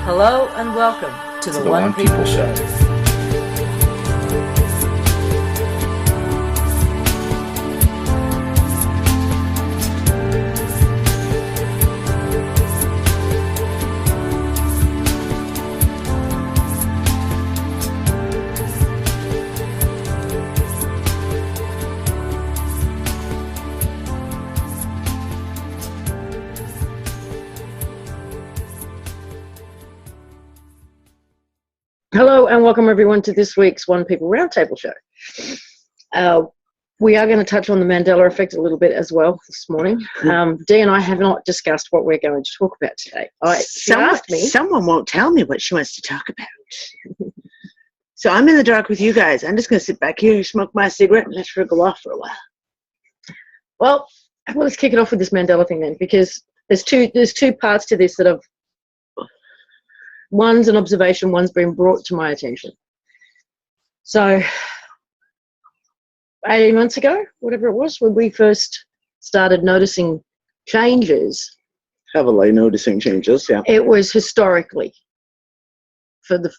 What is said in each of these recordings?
Hello and welcome to the One People Show. Hello and welcome everyone to this week's One People Roundtable Show. We are going to touch on the Mandela effect a little bit as well this morning. Dee and I have not discussed what we're going to talk about today. Someone won't tell me what she wants to talk about. So I'm in the dark with you guys. I'm just going to sit back here, smoke my cigarette, and let her go off for a while. Well, let's kick it off with this Mandela thing then, because there's two parts to this that have. One's an observation, one's been brought to my attention. So 18 months ago, whatever it was, when we first started noticing changes. Heavily noticing changes, yeah. It was historically, for the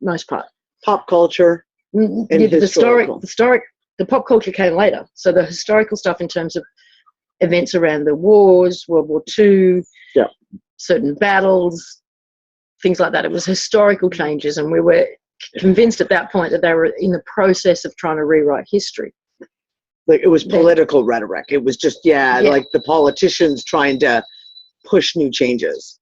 most part. Pop culture and historical. The pop culture came later. So the historical stuff in terms of events around the wars, World War II, yeah, certain battles, things like that. It was historical changes, and we were convinced at that point that they were in the process of trying to rewrite history. Like it was political rhetoric. It was just, like the politicians trying to push new changes.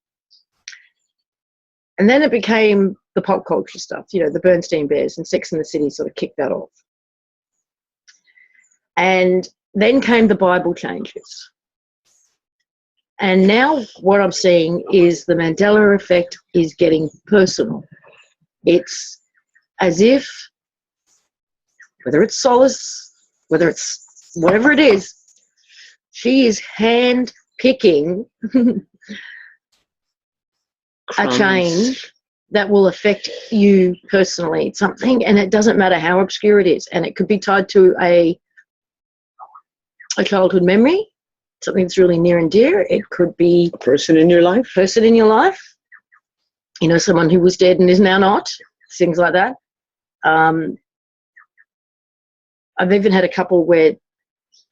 And then it became the pop culture stuff, the Bernstein Bears and Sex and the City sort of kicked that off. And then came the Bible changes. And now what I'm seeing is the Mandela effect is getting personal. It's as if, whether it's Solace, whether it's whatever it is, she is hand-picking a change that will affect you personally. It's something, and it doesn't matter how obscure it is. And it could be tied to a childhood memory, something that's really near and dear. It could be a person in your life, someone who was dead and is now not, things like that. I've even had a couple where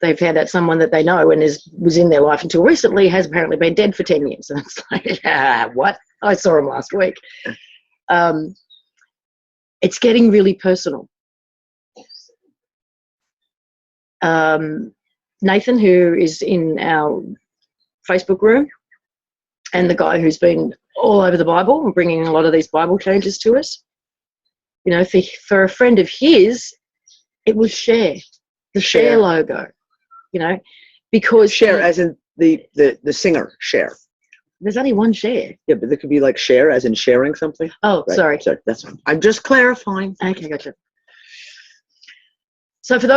they've found out someone that they know and was in their life until recently has apparently been dead for 10 years. And it's like, what? I saw him last week. It's getting really personal. Nathan, who is in our Facebook room, and the guy who's been all over the Bible and bringing a lot of these Bible changes to us, for a friend of his, it was Share, the Share logo, because Share as in the singer Share. There's only one Share. Yeah, but there could be like share as in sharing something. Oh, right. Sorry, that's fine. I'm just clarifying. Okay, gotcha. So for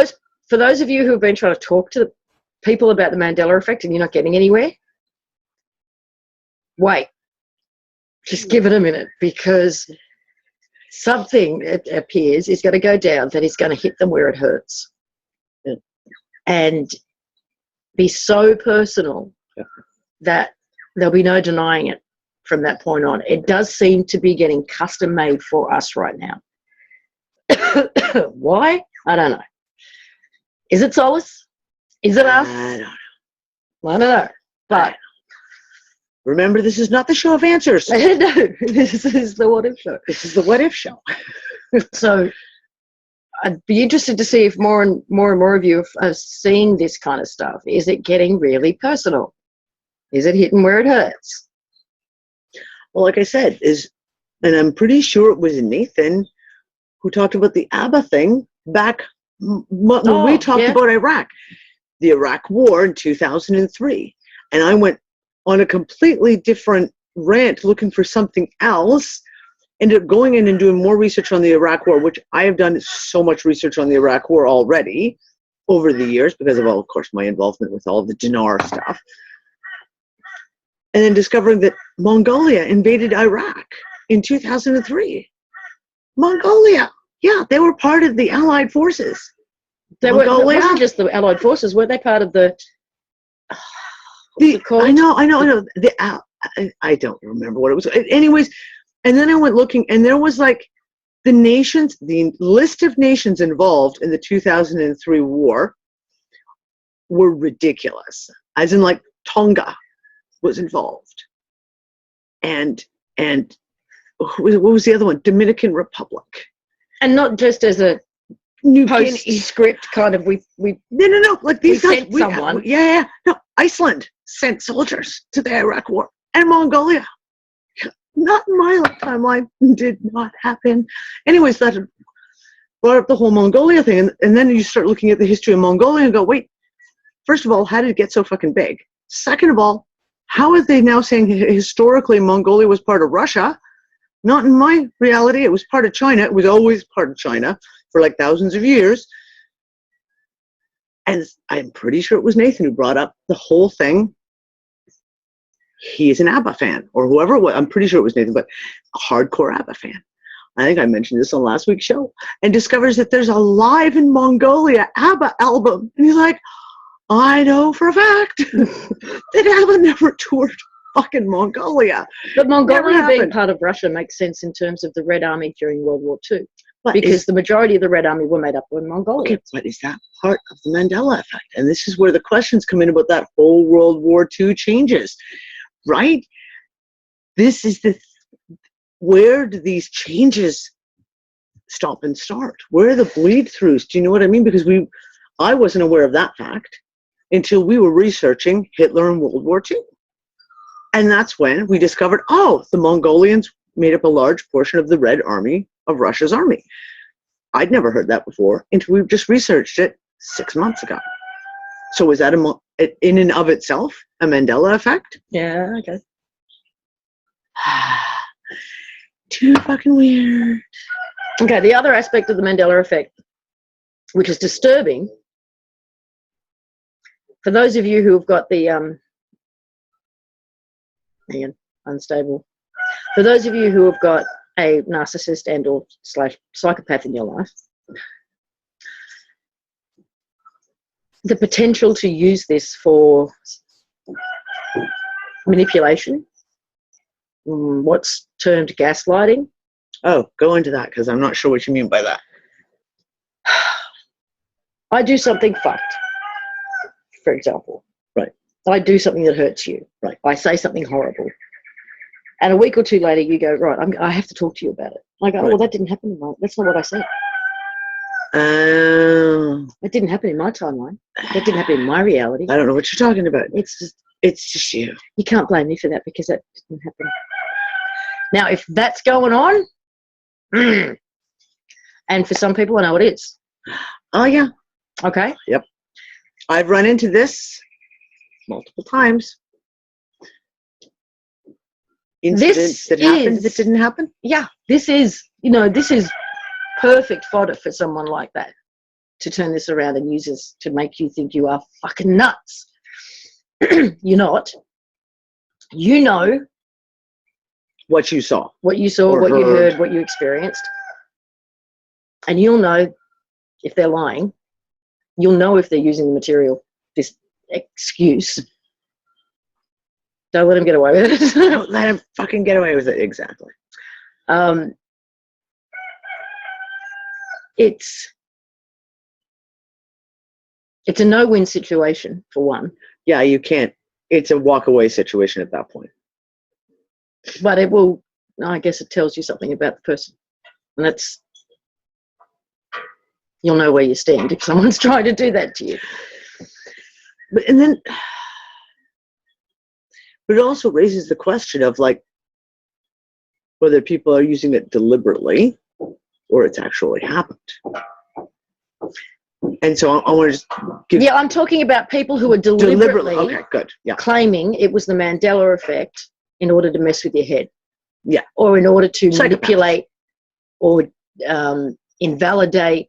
those of you who have been trying to talk to people about the Mandela effect and you're not getting anywhere, wait. Just give it a minute, because something, it appears, is going to go down that is going to hit them where it hurts. Yeah. And be so personal that there'll be no denying it from that point on. It does seem to be getting custom made for us right now. Why? I don't know. Is it Solace? Is it us? I don't know. But remember, this is not the show of answers. No, this is the What If Show. This is the What If Show. So I'd be interested to see if more and more of you are seeing this kind of stuff. Is it getting really personal? Is it hitting where it hurts? Well, like I said, and I'm pretty sure it was Nathan who talked about the ABBA thing back when we talked about Iraq, the Iraq War in 2003. And I went on a completely different rant looking for something else, ended up going in and doing more research on the Iraq War, which I have done so much research on the Iraq War already over the years because of, of course, my involvement with all the Dinar stuff. And then discovering that Mongolia invaded Iraq in 2003. Mongolia. Yeah, they were part of the Allied forces. It wasn't just the Allied forces. Were they part of the I know. I don't remember what it was. Anyways, And then I went looking, and there was like the list of nations involved in the 2003 war were ridiculous. As in, like, Tonga was involved. And what was the other one? Dominican Republic. And not just as a New postscript kind of, no. Like, these guys, sent someone. No, Iceland sent soldiers to the Iraq war. And Mongolia. Not in my timeline. Did not happen. Anyways, that brought up the whole Mongolia thing. And then you start looking at the history of Mongolia and go, wait, first of all, how did it get so fucking big? Second of all, how are they now saying historically Mongolia was part of Russia? Not in my reality. It was part of China. It was always part of China for like thousands of years. And I'm pretty sure it was Nathan who brought up the whole thing. He's an ABBA fan, or whoever it was. I'm pretty sure it was Nathan, but a hardcore ABBA fan. I think I mentioned this on last week's show. And discovers that there's a Live in Mongolia ABBA album. And he's like, I know for a fact that ABBA never toured fucking Mongolia. But Mongolia being part of Russia makes sense in terms of the Red Army during World War II. Because the majority of the Red Army were made up in Mongolia. Okay, but is that part of the Mandela effect? And this is where the questions come in about that whole World War II changes, right? This is where do these changes stop and start? Where are the bleed throughs? Do you know what I mean? Because I wasn't aware of that fact until we were researching Hitler and World War II. And that's when we discovered, the Mongolians made up a large portion of the Red Army of Russia's army. I'd never heard that before until we just researched it 6 months ago. So is that in and of itself a Mandela effect? Yeah, okay. Too fucking weird. Okay, the other aspect of the Mandela effect, which is disturbing, for those of you who have got the unstable. For those of you who have got a narcissist and or / psychopath in your life, the potential to use this for manipulation, what's termed gaslighting. Oh, go into that, because I'm not sure what you mean by that. I do something fucked, for example. Right. I do something that hurts you. Right. I say something horrible. And a week or two later, you go, right, I have to talk to you about it. I go, well, that didn't happen in that's not what I said. It didn't happen in my timeline. That didn't happen in my reality. I don't know what you're talking about. It's just you. You can't blame me for that because that didn't happen. Now, if that's going on, and for some people, I know it is. Oh, yeah. Okay. Yep. I've run into this multiple times. Incidents that happened that didn't happen. Yeah. This is perfect fodder for someone like that to turn this around and use this to make you think you are fucking nuts. You're not. You know what you saw, what you heard, what you experienced. And you'll know if they're lying. You'll know if they're using the material, this excuse. Don't let him get away with it. Don't let him fucking get away with it. Exactly. It's a no-win situation, for one. Yeah, you can't. It's a walk-away situation at that point. But it will, I guess it tells you something about the person. And that's, you'll know where you stand if someone's trying to do that to you. But it also raises the question of, like, whether people are using it deliberately or it's actually happened. And so I want to just give... Yeah, I'm talking about people who are deliberately okay, good. Yeah. claiming it was the Mandela effect in order to mess with your head. Yeah. Or in order to manipulate or invalidate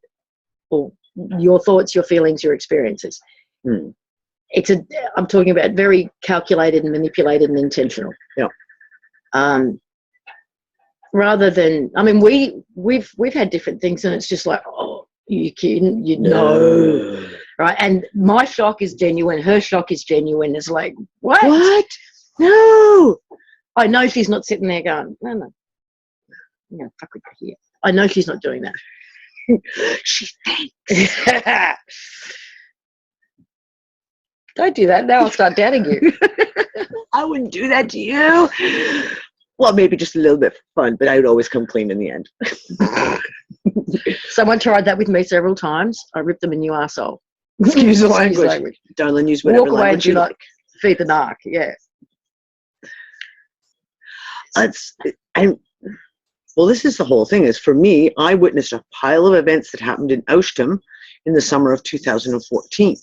or your thoughts, your feelings, your experiences. Hmm. I'm talking about very calculated and manipulated and intentional. Yeah. Rather than, I mean, we've had different things, and it's just like, oh, you kidding? You know, right? And my shock is genuine. Her shock is genuine. It's like, what? What? No. I know she's not sitting there going, no. Yeah, fuck with her here. I know she's not doing that. She thinks. Don't do that. Now I'll start doubting you. I wouldn't do that to you. Well, maybe just a little bit fun, but I would always come clean in the end. Someone tried that with me several times. I ripped them a new arsehole. Excuse the language. Darling, use whatever Walk away language and you do not like. feed the narc. Yeah. Well, this is the whole thing. Is for me, I witnessed a pile of events that happened in Ousham in the summer of 2014,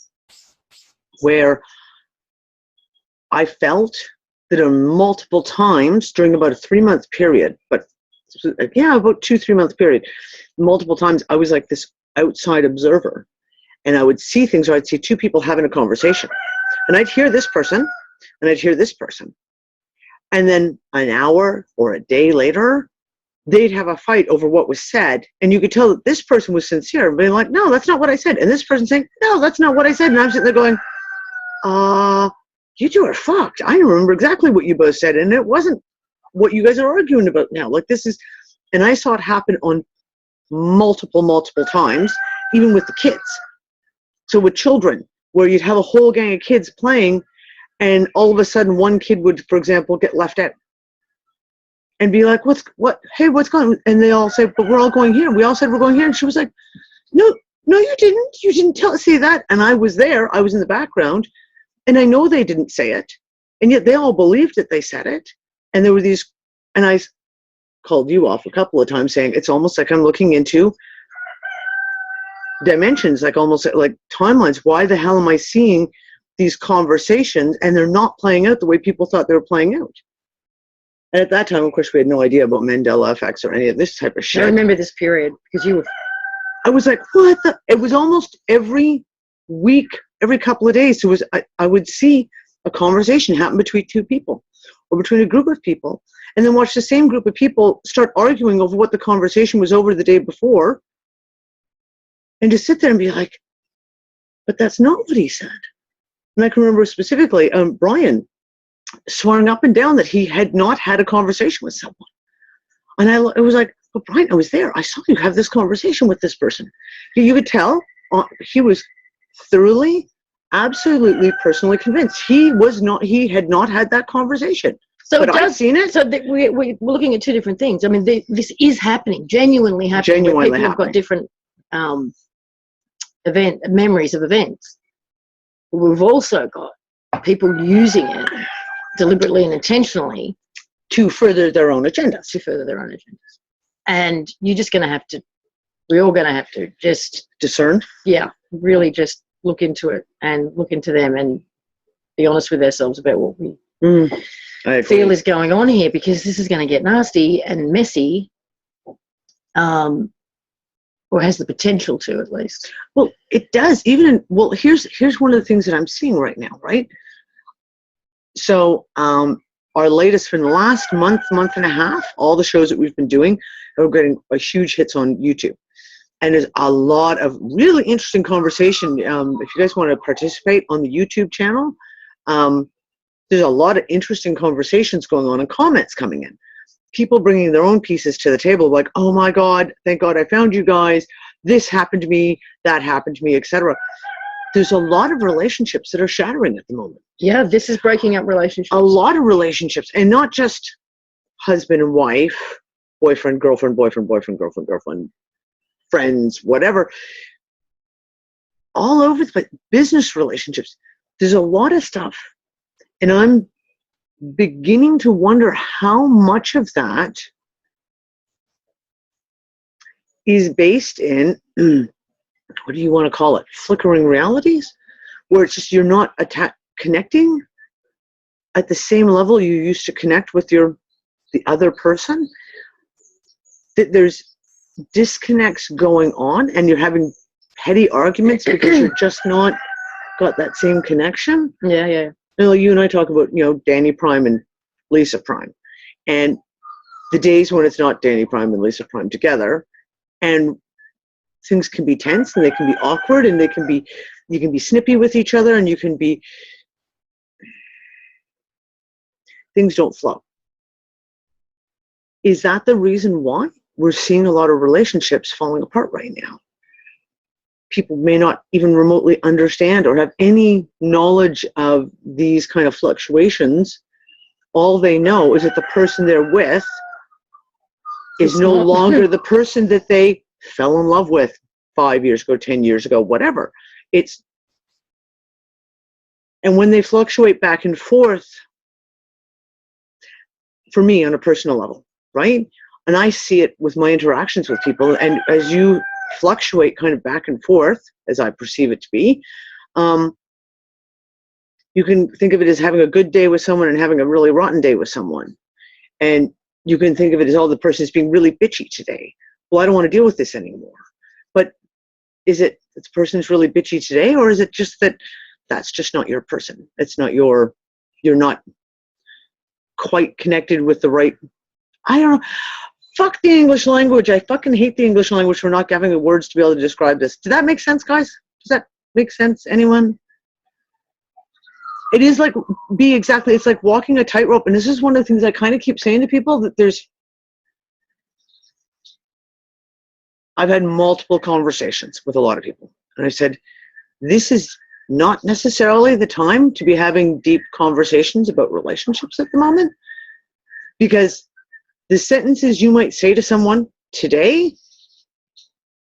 where I felt that on multiple times during about a 3-month period, but yeah, about 2-3 month period, multiple times I was like this outside observer, and I would see things, or I'd see two people having a conversation, and I'd hear this person, and I'd hear this person, and then an hour or a day later, they'd have a fight over what was said, and you could tell that this person was sincere, being like, no, that's not what I said, and this person saying, no, that's not what I said, and I'm sitting there going, you two are fucked. I remember exactly what you both said, and it wasn't what you guys are arguing about now. Like, this is, and I saw it happen on multiple times, even with the kids. So with children, where you'd have a whole gang of kids playing, and all of a sudden one kid would, for example, get left out and be like, hey, what's going on? And they all say, but we're all going here. We all said we're going here. And she was like, no, you didn't. You didn't say that. And I was there. I was in the background. And I know they didn't say it. And yet they all believed that they said it. And there were these, and I called you off a couple of times saying, it's almost like I'm looking into dimensions, like almost like timelines. Why the hell am I seeing these conversations and they're not playing out the way people thought they were playing out? And at that time, of course, we had no idea about Mandela effects or any of this type of shit. I remember this period because you were. I was like, what the? It was almost every week, every couple of days. It was, I would see a conversation happen between two people or between a group of people, and then watch the same group of people start arguing over what the conversation was over the day before, and just sit there and be like, but that's not what he said. And I can remember specifically Brian swearing up and down that he had not had a conversation with someone. And it was like, but Brian, I was there. I saw you have this conversation with this person. You could tell he was thoroughly, absolutely, personally convinced. He had not had that conversation. So but I've seen it. So we're looking at two different things. I mean, this is happening, genuinely happening. People have got different memories of events. But we've also got people using it deliberately and intentionally to further their own agendas. And you're just going to have to, we're all going to have to just discern. Yeah, really just look into it and look into them and be honest with ourselves about what we feel is going on here, because this is going to get nasty and messy, or has the potential to, at least. Well, it does. Here's one of the things that I'm seeing right now, right? So our latest from the last month and a half, all the shows that we've been doing are getting a huge hits on YouTube. And there's a lot of really interesting conversation. If you guys want to participate on the YouTube channel, there's a lot of interesting conversations going on and comments coming in. People bringing their own pieces to the table, like, oh my God, thank God I found you guys. This happened to me, that happened to me, etc. There's a lot of relationships that are shattering at the moment. Yeah, this is breaking up relationships. A lot of relationships, and not just husband and wife, boyfriend, girlfriend, girlfriend, friends, whatever. All over the place. Business relationships. There's a lot of stuff. And I'm beginning to wonder how much of that is based in, what do you want to call it, flickering realities, where it's just you're not connecting at the same level you used to connect with the other person, that there's disconnects going on and you're having petty arguments because you're just not got that same connection. Yeah. You know, you and I talk about, Dani Prime and Lisa Prime, and the days when it's not Dani Prime and Lisa Prime together, and things can be tense and they can be awkward and you can be snippy with each other, and things don't flow. Is that the reason why we're seeing a lot of relationships falling apart right now? People may not even remotely understand or have any knowledge of these kind of fluctuations. All they know is that the person they're with is no longer the person that they fell in love with 5 years ago, 10 years ago, whatever. And when they fluctuate back and forth, for me on a personal level, right? And I see it with my interactions with people. And as you fluctuate kind of back and forth, as I perceive it to be, you can think of it as having a good day with someone and having a really rotten day with someone. And you can think of it as, oh, the person is being really bitchy today. Well, I don't want to deal with this anymore. But is it that the person is really bitchy today, or is it just that that's just not your person? It's not you're not quite connected with the right, I don't know. Fuck the English language. I fucking hate the English language for not having the words to be able to describe this. Does that make sense, guys? Does that make sense? Anyone? It is like, it's like walking a tightrope. And this is one of the things I kind of keep saying to people, that I've had multiple conversations with a lot of people. And I said, this is not necessarily the time to be having deep conversations about relationships at the moment. Because the sentences you might say to someone today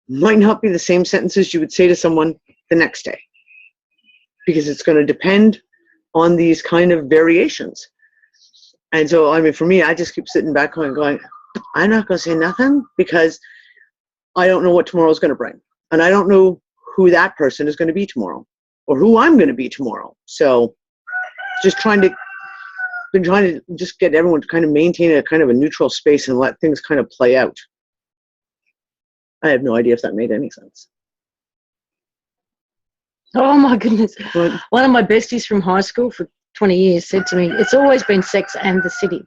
might not be the same sentences you would say to someone the next day. Because it's going to depend on these kind of variations. And so, I mean, for me, I just keep sitting back going, I'm not going to say nothing, because I don't know what tomorrow's going to bring. And I don't know who that person is going to be tomorrow, or who I'm going to be tomorrow. So just been trying to just get everyone to kind of maintain a kind of a neutral space and let things kind of play out. I have no idea if that made any sense. Oh my goodness. One of my besties from high school for 20 years said to me, it's always been sex and the city.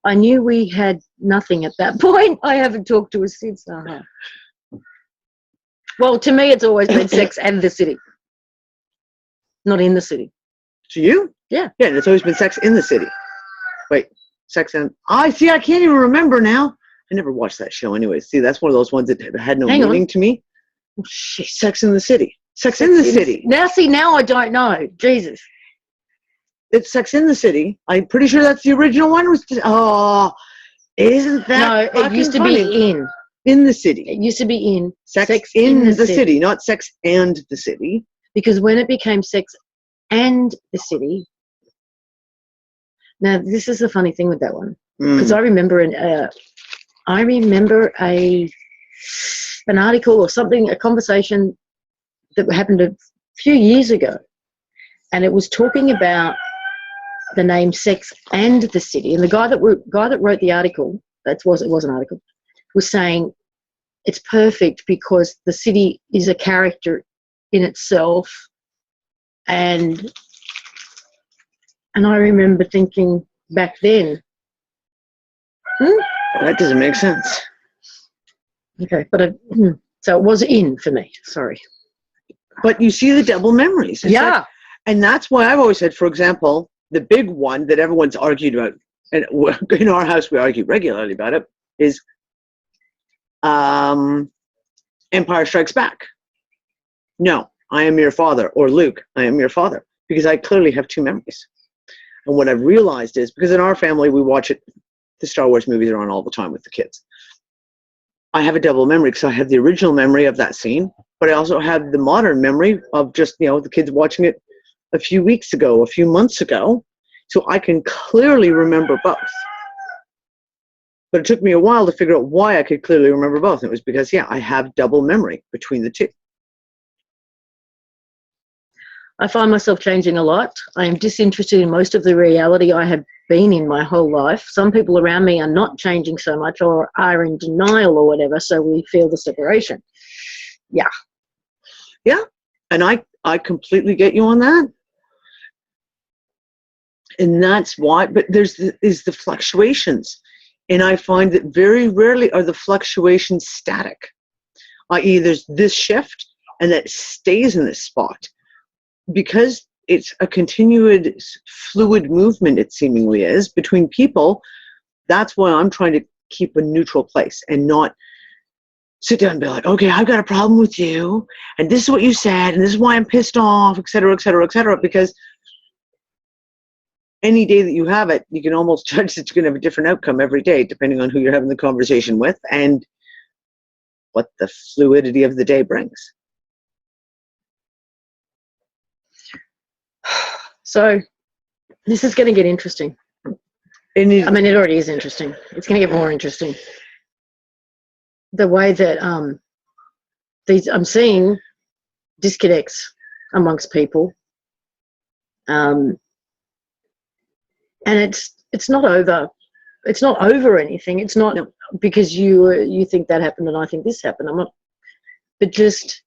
I knew we had nothing at that point. I haven't talked to her since. Well, to me, it's always been sex and the city, not in the city. To you? Yeah. Yeah, and it's always been sex in the city. Wait, sex and... I can't even remember now. I never watched that show anyway. See, that's one of those ones that had no meaning to me. Oh, shit, Sex in the City. Sex in the City. Now I don't know. Jesus. It's Sex in the City. I'm pretty sure that's the original one. Isn't that No, it used to be in. In the city. It used to be in. Sex in the city, not Sex and the City. Because when it became Sex and the City... Now, this is the funny thing with that one. Because I remember an article or something, a conversation that happened a few years ago, and it was talking about the name Sex and the City, and the guy that wrote the article, it was an article, was saying it's perfect because the city is a character in itself, and I remember thinking back then, that doesn't make sense. Okay, but so it was in for me. Sorry. But you see the double memories. Yeah. And that's why I've always said, for example, the big one that everyone's argued about, and in our house we argue regularly about it, is Empire Strikes Back. No, I am your father. Or Luke, I am your father. Because I clearly have two memories. And what I've realized is, because in our family we watch it, the Star Wars movies are on all the time with the kids. I have a double memory because I have the original memory of that scene, but I also have the modern memory of just, the kids watching it a few weeks ago, a few months ago. So I can clearly remember both. But it took me a while to figure out why I could clearly remember both. And it was because, I have double memory between the two. I find myself changing a lot. I am disinterested in most of the reality I have been in my whole life. Some people around me are not changing so much or are in denial or whatever, so we feel the separation. Yeah. Yeah, and I completely get you on that. And that's why, but there's the fluctuations. And I find that very rarely are the fluctuations static. I.e., there's this shift and that stays in this spot. Because it's a continued fluid movement, it seemingly is, between people. That's why I'm trying to keep a neutral place and not sit down and be like, okay, I've got a problem with you, and this is what you said, and this is why I'm pissed off, et cetera, et cetera, et cetera, because any day that you have it, you can almost judge that you're going to have a different outcome every day, depending on who you're having the conversation with and what the fluidity of the day brings. So this is going to get interesting. I mean, it already is interesting. It's going to get more interesting. The way that I'm seeing disconnects amongst people, and it's not over. It's not over anything. It's not because you think that happened and I think this happened. I'm not. But just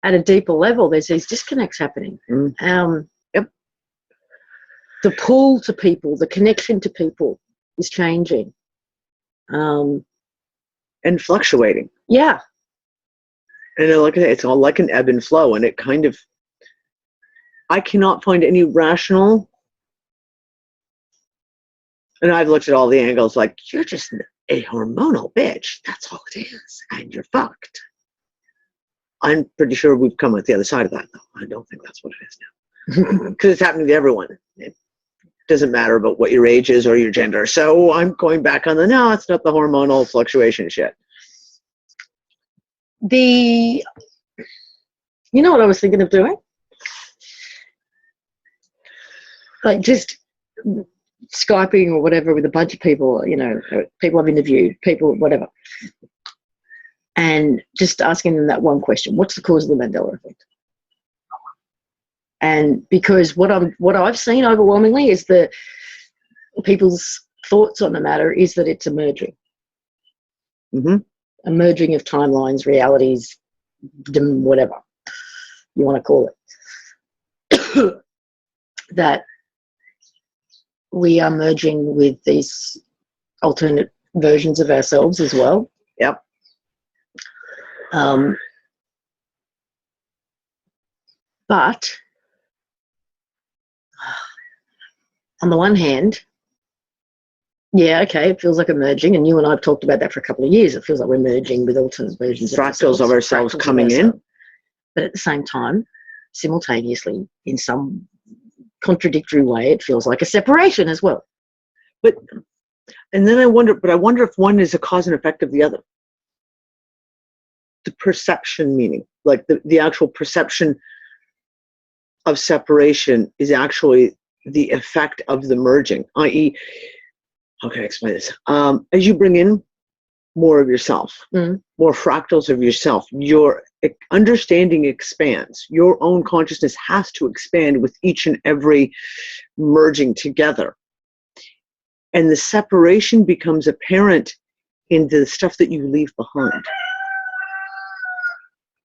at a deeper level, there's these disconnects happening. Yep. The pull to people, the connection to people is changing. And fluctuating. Yeah. And it's all like an ebb and flow, and it kind of, I cannot find any rational, and I've looked at all the angles, like, you're just a hormonal bitch. That's all it is. And you're fucked. I'm pretty sure we've come at the other side of that, though. I don't think that's what it is now. Because it's happening to everyone. It doesn't matter about what your age is or your gender. So I'm going back on no, it's not the hormonal fluctuation shit. You know what I was thinking of doing? Like just Skyping or whatever with a bunch of people, you know, people I've interviewed, people, whatever. And just asking them that one question: what's the cause of the Mandela effect? And because what I've seen overwhelmingly is that people's thoughts on the matter is that it's emerging. Mm-hmm. A merging of timelines, realities, whatever you want to call it. That we are merging with these alternate versions of ourselves as well. Yep. But on the one hand, yeah, okay, it feels like a merging, and you and I have talked about that for a couple of years. It feels like we're merging with alternate versions fractals of ourselves coming in. But at the same time, simultaneously, in some contradictory way, it feels like a separation as well. And then I wonder if one is a cause and effect of the other. The perception, meaning, like the actual perception of separation is actually the effect of the merging, i.e., how can I explain this? As you bring in more of yourself, more fractals of yourself, your understanding expands. Your own consciousness has to expand with each and every merging together. And the separation becomes apparent in the stuff that you leave behind.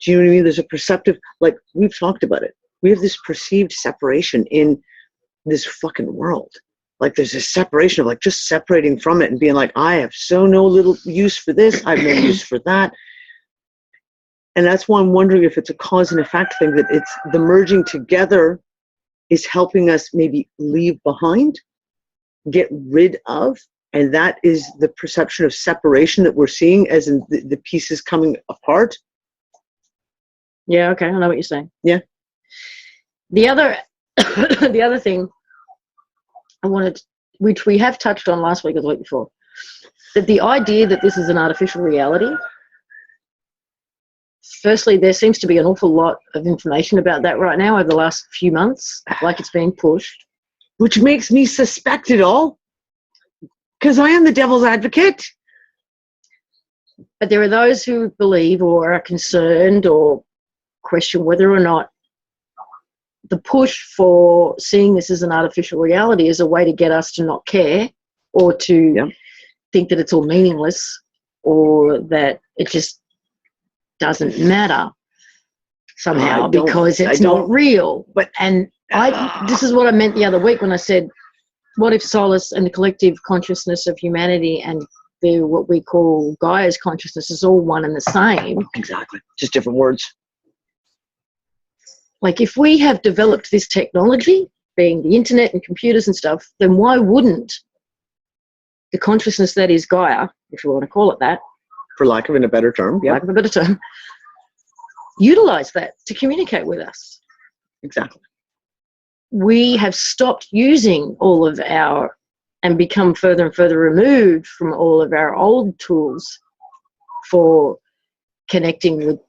Do you know what I mean? There's a perceptive, like we've talked about it. We have this perceived separation in this fucking world. Like there's a separation of like just separating from it and being like, I have so no little use for this. I have no use for that. And that's why I'm wondering if it's a cause and effect thing, that it's the merging together is helping us maybe leave behind, get rid of, and that is the perception of separation that we're seeing as in the pieces coming apart. Yeah, okay, I know what you're saying. Yeah. The other thing I wanted, which we have touched on last week or the week before, that the idea that this is an artificial reality, firstly, there seems to be an awful lot of information about that right now over the last few months, like it's being pushed. Which makes me suspect it all, because I am the devil's advocate. But there are those who believe or are concerned or question whether or not the push for seeing this as an artificial reality is a way to get us to not care or to think that it's all meaningless or that it just doesn't matter somehow because it's not real. This is what I meant the other week when I said, what if Solace and the collective consciousness of humanity and what we call Gaia's consciousness is all one and the same? Exactly. Just different words. Like if we have developed this technology, being the internet and computers and stuff, then why wouldn't the consciousness that is Gaia if you want to call it that, for lack of a better term, lack of a better term, utilize that to communicate with us. Exactly. We have stopped using all of our, and become further and further removed from all of our old tools for connecting with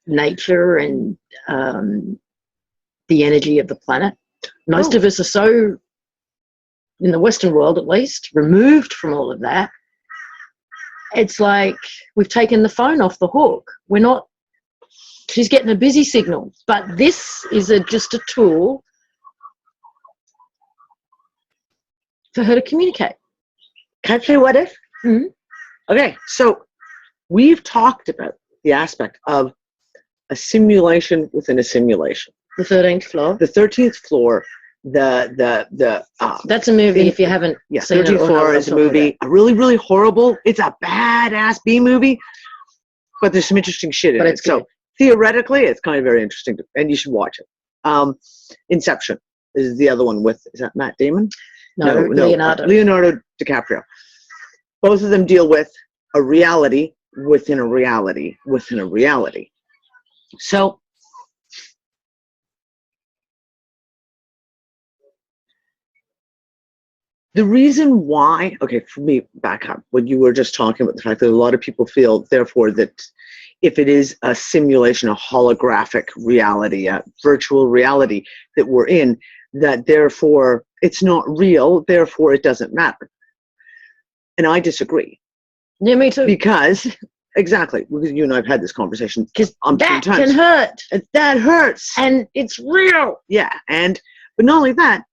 nature and the energy of the planet. Most of us are so, in the Western world at least, removed from all of that. It's like we've taken the phone off the hook. We're not, she's getting a busy signal, but this is just a tool for her to communicate. Can I say what if? Mm-hmm. Okay, so we've talked about the aspect of a simulation within a simulation. The 13th floor. The 13th floor, that's a movie if you haven't seen it. 13th floor is a movie, a really, really horrible, it's a badass B movie, but there's some interesting shit in it. So theoretically, it's kind of very interesting, and you should watch it. Inception is the other one with, is that Matt Damon? No, Leonardo DiCaprio. Both of them deal with a reality within a reality within a reality. So the reason why, okay, for me, back up, when you were just talking about the fact that a lot of people feel, therefore, that if it is a simulation, a holographic reality, a virtual reality that we're in, that therefore it's not real, therefore it doesn't matter. And I disagree. Yeah, me too. Because, exactly, because you and I have had this conversation. Because that can hurt. That hurts. And it's real. Yeah, but not only that,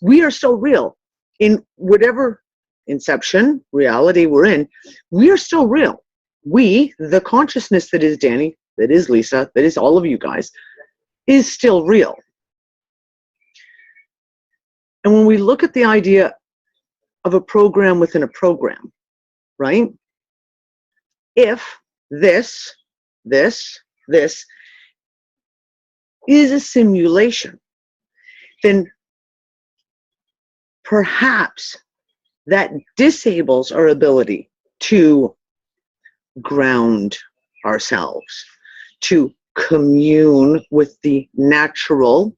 we are still real. In whatever inception reality we're in, we are still real. We, the consciousness that is Dani, that is Lisa, that is all of you guys, is still real. And when we look at the idea of a program within a program, right? If this is a simulation, then perhaps that disables our ability to ground ourselves, to commune with the natural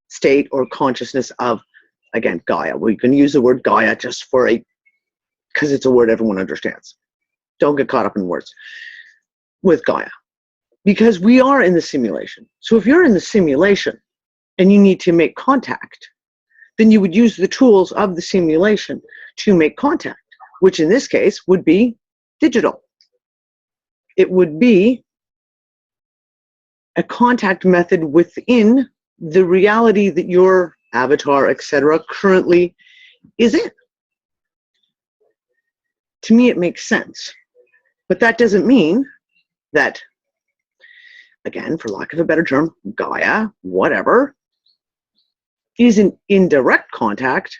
state or consciousness of, again, Gaia. We can use the word Gaia just because it's a word everyone understands. Don't get caught up in words. With Gaia. Because we are in the simulation. So if you're in the simulation and you need to make contact, then you would use the tools of the simulation to make contact, which in this case would be digital. It would be a contact method within the reality that your avatar, etc., currently is in. To me, it makes sense. But that doesn't mean that, again, for lack of a better term, Gaia, whatever, is in direct contact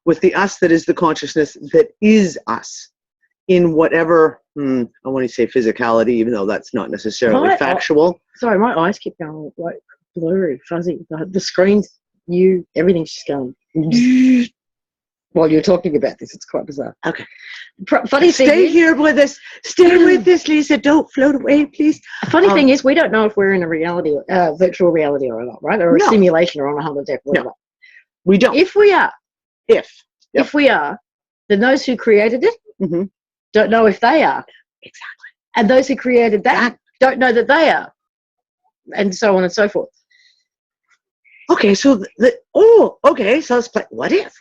with the us that is the consciousness that is us in whatever, I want to say physicality, even though that's not necessarily factual. Sorry, my eyes keep going like blurry, fuzzy. The screen's everything's just going while you're talking about this. It's quite bizarre. Okay. Funny thing Stay here with us. Stay with us, Lisa. Don't float away, please. Funny thing is, we don't know if we're in a reality, virtual reality or not, right? Or a simulation or on a holodeck. No, we don't. If we are, if we are, then those who created it don't know if they are. Exactly. And those who created that don't know that they are. And so on and so forth. Okay, so so let's play. What if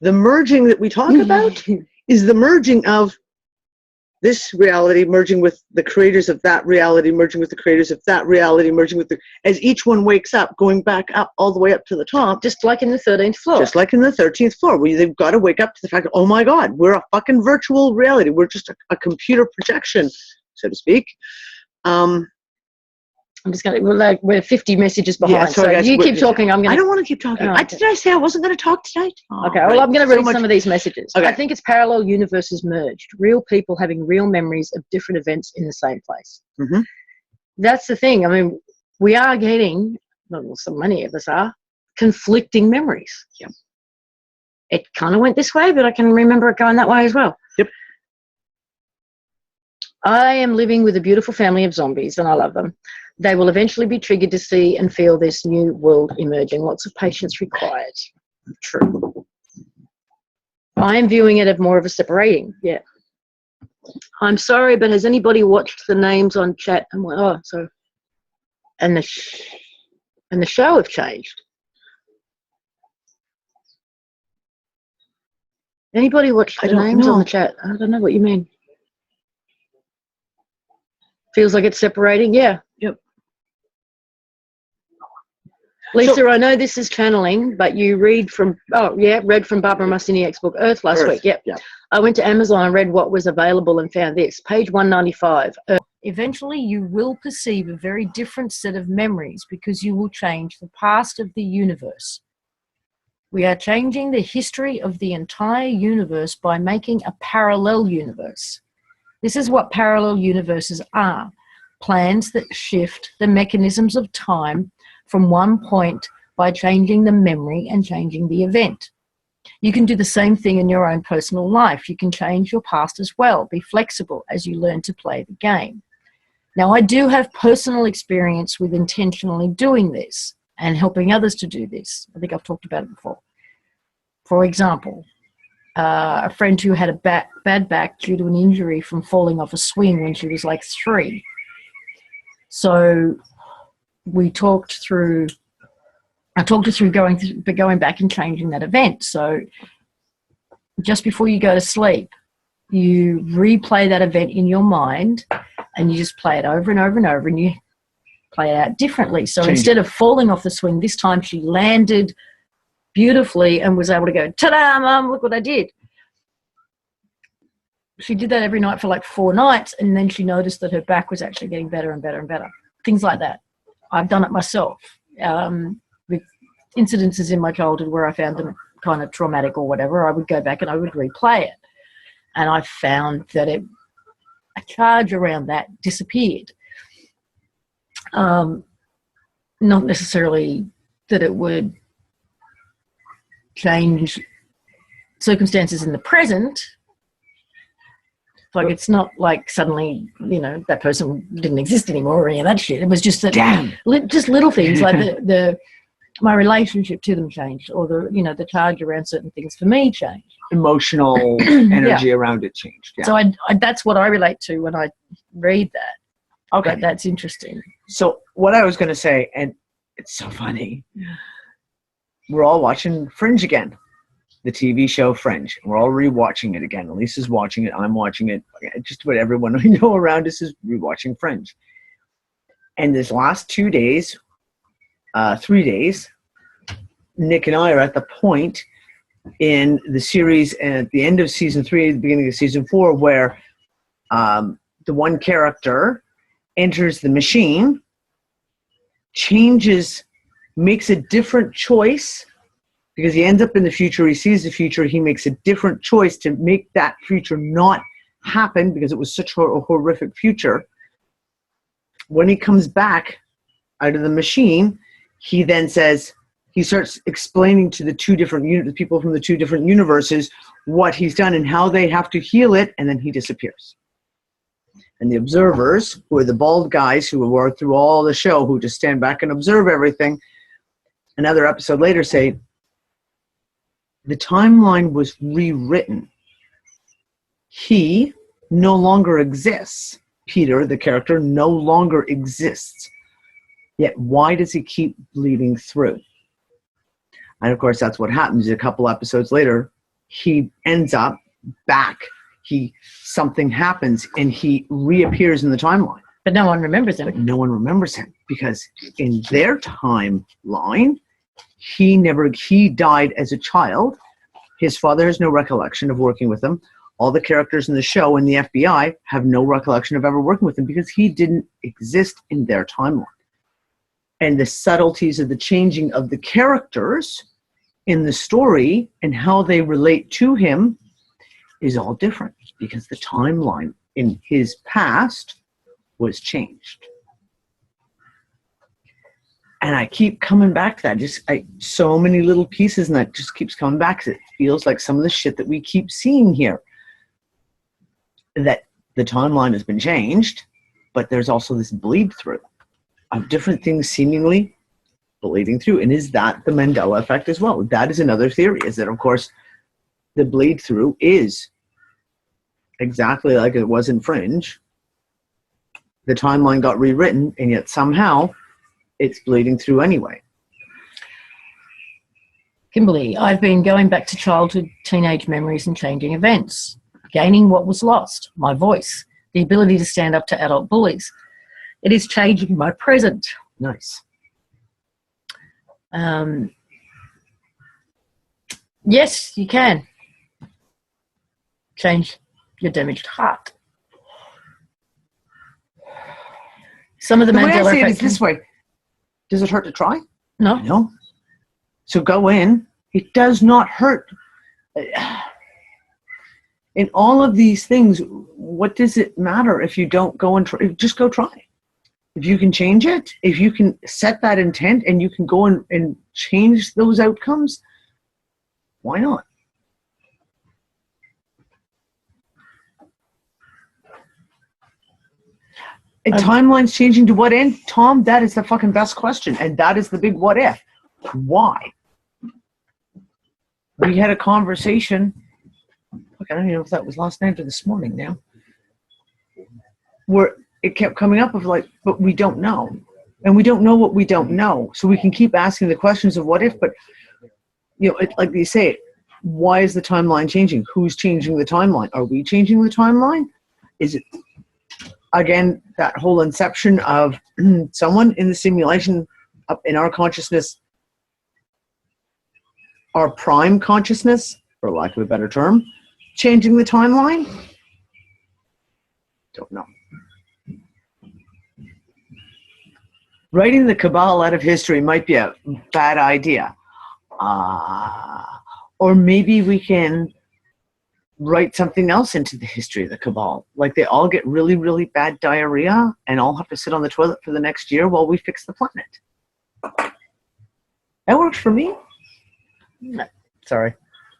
the merging that we talk about is the merging of this reality merging with the creators of that reality, merging with the creators of that reality, merging with as each one wakes up, going back up all the way up to the top. Just like in the 13th floor. Just like in the 13th floor, where they've got to wake up to the fact that, oh my God, we're a fucking virtual reality. We're just a computer projection, so to speak. I'm just going to, we're 50 messages behind. Yeah, so you keep talking. I don't want to keep talking. Okay. Did I say I wasn't going to talk tonight? Okay, well, I'm going to read some of these messages. Okay. I think it's parallel universes merged. Real people having real memories of different events in the same place. Mm-hmm. That's the thing. I mean, we are getting, well, so many of us are, conflicting memories. Yep. It kind of went this way, but I can remember it going that way as well. Yep. I am living with a beautiful family of zombies, and I love them. They will eventually be triggered to see and feel this new world emerging. Lots of patience required. True. I am viewing it as more of a separating. Yeah. I'm sorry, but has anybody watched the names on chat? And went, oh, so, and the show have changed. Anybody watched the names on the chat? I don't know what you mean. Feels like it's separating. Yeah. Yep. Lisa, so, I know this is channeling, but you read from, read from Barbara Marciniak's book, Earth, last week. Yep. Yeah. I went to Amazon and read what was available and found this, page 195. Eventually, you will perceive a very different set of memories because you will change the past of the universe. We are changing the history of the entire universe by making a parallel universe. This is what parallel universes are, plans that shift the mechanisms of time from one point by changing the memory and changing the event. You can do the same thing in your own personal life. You can change your past as well. Be flexible as you learn to play the game. Now, I do have personal experience with intentionally doing this and helping others to do this. I think I've talked about it before. For example, a friend who had a bad back due to an injury from falling off a swing when she was like 3. So we talked through, I talked her through going back and changing that event. So just before you go to sleep, you replay that event in your mind and you just play it over and over and over and you play it out differently. So instead of falling off the swing, this time she landed beautifully and was able to go, ta-da, Mum, look what I did. She did that every night for like 4 nights, and then she noticed that her back was actually getting better and better and better. Things like that. I've done it myself with incidences in my childhood where I found them kind of traumatic or whatever. I would go back and I would replay it. And I found that a charge around that disappeared. Not necessarily that it would change circumstances in the present. Like, it's not like suddenly, you know, that person didn't exist anymore or any of that shit. It was just that, just little things like my relationship to them changed, or the charge around certain things for me changed. Emotional energy around it changed. Yeah. So that's what I relate to when I read that. Okay. But that's interesting. So what I was going to say, and it's so funny, we're all watching Fringe again. The TV show Fringe. We're all rewatching it again. Lisa's watching it. I'm watching it. Just about everyone I know around us is rewatching Fringe. And this last 2 days, 3 days, Nick and I are at the point in the series at the end of season 3, the beginning of season 4, where the one character enters the machine, makes a different choice. Because he ends up in the future, he sees the future, he makes a different choice to make that future not happen because it was such a horrific future. When he comes back out of the machine, he then says, he starts explaining to the people from the 2 different universes what he's done and how they have to heal it, and then he disappears. And the observers, who are the bald guys who were through all the show, who just stand back and observe everything, another episode later say, the timeline was rewritten. He no longer exists. Peter, the character, no longer exists. Yet why does he keep bleeding through? And of course, that's what happens. A couple episodes later, he ends up back. Something happens and he reappears in the timeline. But no one remembers him. But no one remembers him because in their timeline, he died as a child. His father has no recollection of working with him. All the characters in the show and the FBI have no recollection of ever working with him because he didn't exist in their timeline. And the subtleties of the changing of the characters in the story and how they relate to him is all different because the timeline in his past was changed. And I keep coming back to that. So many little pieces, and that just keeps coming back. It feels like some of the shit that we keep seeing here. That the timeline has been changed, but there's also this bleed through of different things seemingly bleeding through. And is that the Mandela effect as well? That is another theory, is that, of course, the bleed through is exactly like it was in Fringe. The timeline got rewritten, and yet somehow it's bleeding through anyway. Kimberly, I've been going back to childhood, teenage memories and changing events, gaining what was lost, my voice, the ability to stand up to adult bullies. It is changing my present. Nice. Yes, you can change your damaged heart. Some of the way I Mandela say it is effect. this way. Does it hurt to try? No. No. So go in. It does not hurt. In all of these things, what does it matter if you don't go and try? Just go try. If you can change it, if you can set that intent and you can go and change those outcomes, why not? And timeline's changing to what end? Tom, that is the fucking best question. And that is the big what if. Why? We had a conversation, look, I don't even know if that was last night or this morning now, where it kept coming up of like, but we don't know. And we don't know what we don't know. So we can keep asking the questions of what if, but, you know, like you say, why is the timeline changing? Who's changing the timeline? Are we changing the timeline? Is it, again, that whole inception of someone in the simulation up in our consciousness, our prime consciousness, for lack of a better term, changing the timeline? Don't know. Writing the cabal out of history might be a bad idea. Or maybe we can write something else into the history of the cabal. Like they all get really, really bad diarrhea and all have to sit on the toilet for the next year while we fix the planet. That works for me. No. Sorry.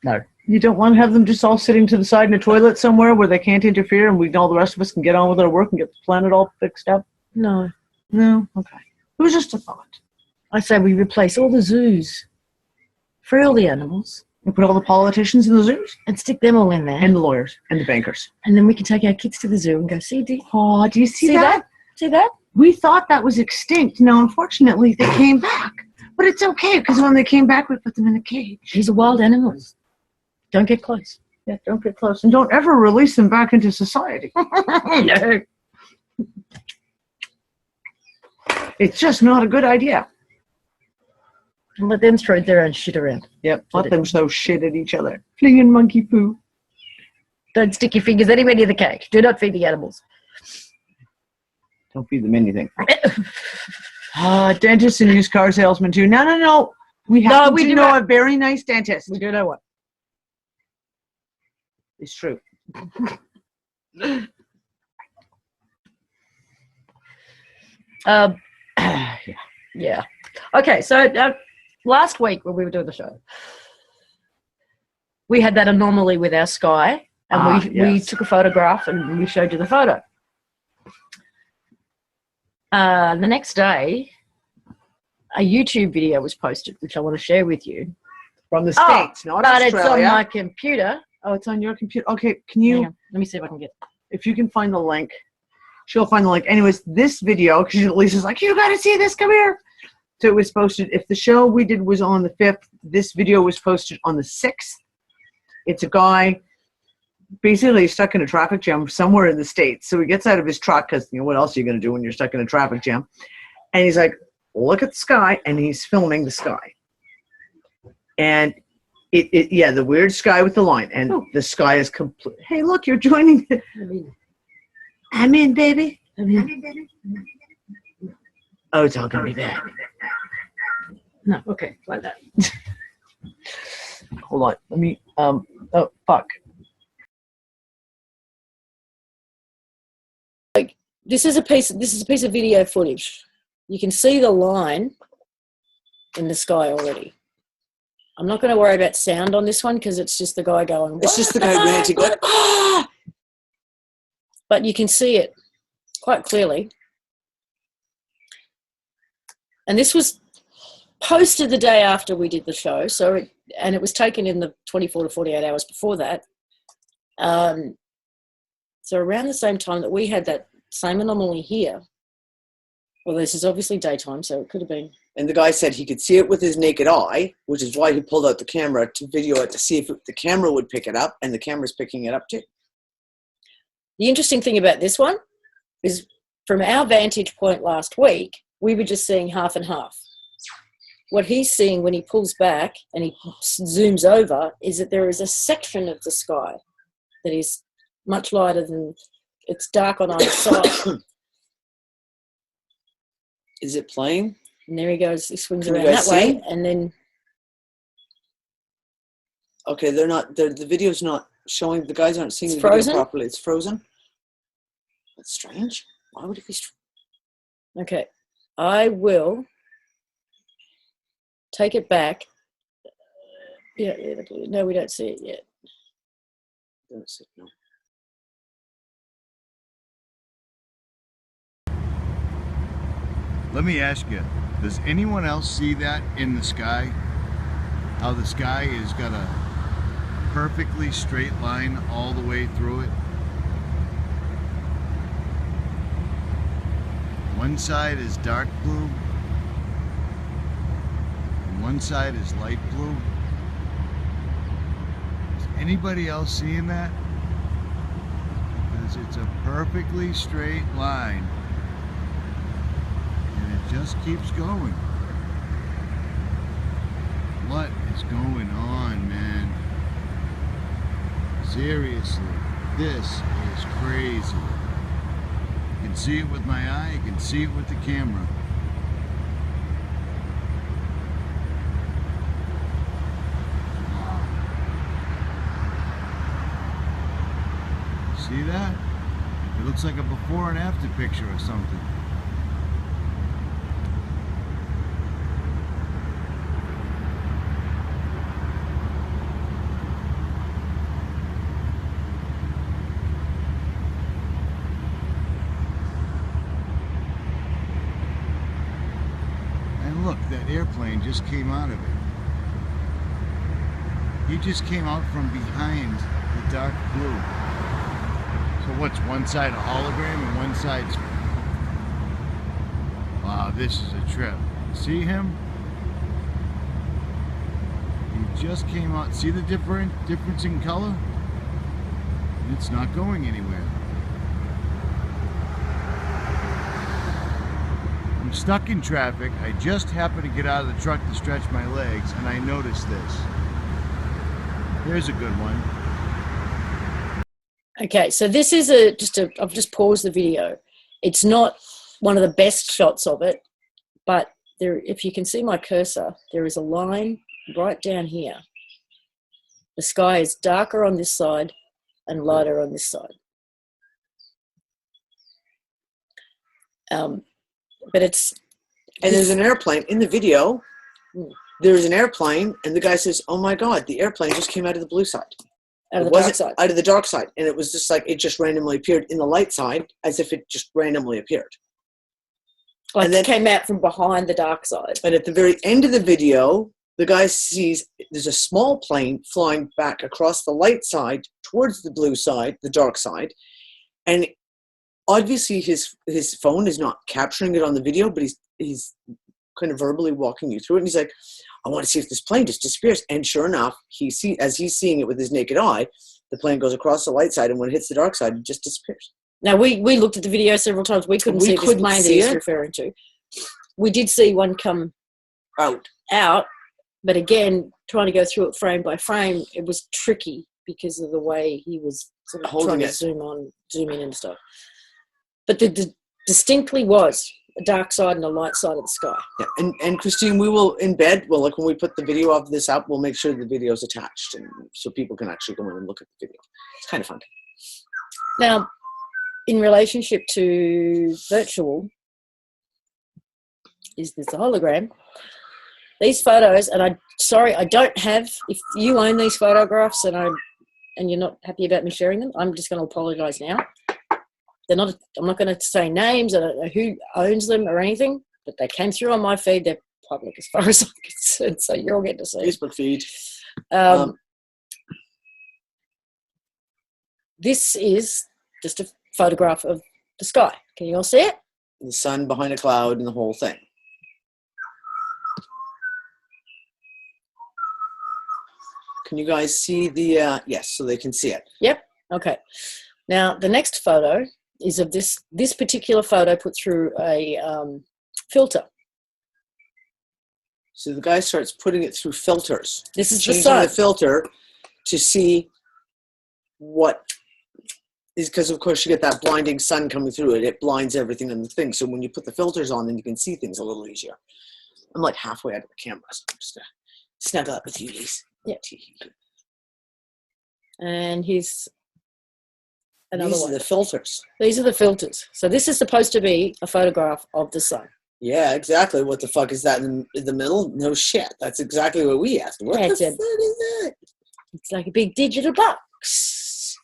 No. You don't want to have them just all sitting to the side in a toilet somewhere where they can't interfere and all the rest of us can get on with our work and get the planet all fixed up? No. No? Okay. It was just a thought. I say we replace all the zoos. Free all the animals. And put all the politicians in the zoos? And stick them all in there. And the lawyers. And the bankers. And then we can take our kids to the zoo and go, see, do you see that? See that? We thought that was extinct. Now, unfortunately, they came back. But it's okay, because when they came back, we put them in a cage. These are wild animals. Don't get close. Yeah, don't get close. And don't ever release them back into society. No. It's just not a good idea. And let them throw their own shit around. Yep, let them throw shit at each other. Flinging monkey poo. Don't stick your fingers anywhere near the cage. Do not feed the animals. Don't feed them anything. Dentists and used car salesmen too. No. We happen to know a very nice dentist. We do know one. It's true. Yeah. Okay, so last week when we were doing the show, we had that anomaly with our sky, and we took a photograph and we showed you the photo. The next day, a YouTube video was posted, which I want to share with you. From the States, not Australia. But it's on my computer. Oh, it's on your computer. Okay, can you... Let me see if I can get it. If you can find the link. She'll find the link. Anyways, this video, because Lisa's like, you got to see this, come here. So it was posted, if the show we did was on the 5th, this video was posted on the 6th. It's a guy basically stuck in a traffic jam somewhere in the States. So he gets out of his truck, because, you know, what else are you going to do when you're stuck in a traffic jam? And he's like, look at the sky, and he's filming the sky. And the weird sky with the line, and the sky is complete. Hey, look, you're joining. I'm in, baby. I'm in, baby. Oh, it's all gonna be bad. No, okay, like that. Hold on, let me. Oh, fuck. Like this is a piece of video footage. You can see the line in the sky already. I'm not going to worry about sound on this one because it's just the guy going. It's just the guy ranting, going. but you can see it quite clearly. And this was posted the day after we did the show, and it was taken in the 24 to 48 hours before that. So around the same time that we had that same anomaly here. Well, this is obviously daytime, so it could have been. And the guy said he could see it with his naked eye, which is why he pulled out the camera to video it to see if the camera would pick it up, and the camera's picking it up too. The interesting thing about this one is from our vantage point last week, we were just seeing half and half. What he's seeing when he pulls back and he zooms over is that there is a section of the sky that is much lighter than, it's dark on either side. Is it playing? And there he goes, he swings around that way, and then... Okay, the video's not showing, the guys aren't seeing the frozen? video properly. It's frozen? That's strange. Why would it be strange? Okay, I will take it back. Yeah, no, we don't see it yet. Don't see it, no. Let me ask you, does anyone else see that in the sky? How the sky has got a perfectly straight line all the way through it? One side is dark blue, and one side is light blue. Is anybody else seeing that? Because it's a perfectly straight line. Just keeps going. What is going on, man? Seriously, this is crazy. You can see it with my eye, you can see it with the camera. Wow. See that? It looks like a before and after picture or something. Look, that airplane just came out of it. He just came out from behind the dark blue. So what's one side a hologram and one side's... Wow, this is a trip. See him? He just came out. See the difference in color? It's not going anywhere. I'm stuck in traffic. I just happened to get out of the truck to stretch my legs, and I noticed this. Here's a good one. Okay, so this is I've just paused the video. It's not one of the best shots of it, but there, if you can see my cursor, there is a line right down here. The sky is darker on this side and lighter on this side. But it's... And there's an airplane in the video. There's an airplane, and the guy says, "Oh my God, the airplane just came out of the blue side. Out of the dark side. Out of the dark side." And it was just like, it just randomly appeared in the light side as if it just randomly appeared. Like and then it came out from behind the dark side. And at the very end of the video, the guy sees there's a small plane flying back across the light side towards the blue side, the dark side. And obviously his phone is not capturing it on the video, but he's kind of verbally walking you through it. And he's like, "I want to see if this plane just disappears." And sure enough, as he's seeing it with his naked eye, the plane goes across the light side, and when it hits the dark side, it just disappears. Now, we looked at the video several times. We couldn't see this plane that he's referring to. We did see one come out, but again, trying to go through it frame by frame, it was tricky because of the way he was sort of trying to zoom in and stuff. But there distinctly was a dark side and a light side of the sky. Yeah, and Christine, we will embed, like when we put the video of this up, we'll make sure the video is attached, and so people can actually go in and look at the video. It's kind of fun. Now, in relationship to virtual, is this a hologram? These photos, and I don't have, if you own these photographs and you're not happy about me sharing them, I'm just going to apologise now. They're not. I'm not going to say names. I don't know who owns them or anything, but they came through on my feed. They're public as far as I'm concerned, so you'll get to see Facebook feed. This is just a photograph of the sky. Can you all see it? The sun behind a cloud and the whole thing. Can you guys see the, yes, so they can see it. Yep. Okay. Now, the next photo is of this particular photo put through a filter. So the guy starts putting it through filters. This is the changing sun. the filter to see what is, because of course you get that blinding sun coming through it. It blinds everything in the thing. So when you put the filters on, then you can see things a little easier. I'm like halfway out of the camera, so I'm just going to snuggle up with you, Lise. Yeah. And here's another These one. are the filters. These are the filters. So this is supposed to be a photograph of the sun. Yeah, exactly. What the fuck is that in the middle? No shit. That's exactly what we asked. What the fuck is that? It's like a big digital box.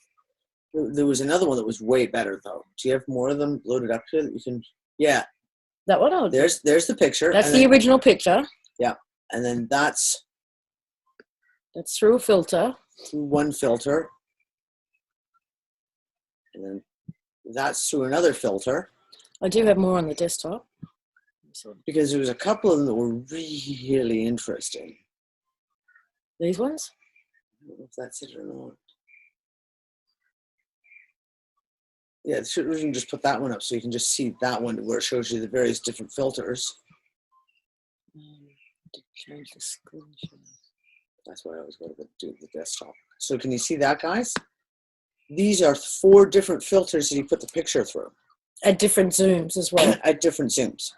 There was another one that was way better, though. Do you have more of them loaded up here that you can? Yeah. That one? Oh, there's the picture. That's the original picture. Yeah. And then that's through a filter. Through one filter. And then that's through another filter. I do have more on the desktop. Because there was a couple of them that were really interesting. These ones? I don't know if that's it or not. Yeah, we can just put that one up so you can just see that one where it shows you the various different filters. Change the screen. That's why I always go to do the desktop. So can you see that, guys? These are 4 different filters that you put the picture through. At different zooms as well. At different zooms.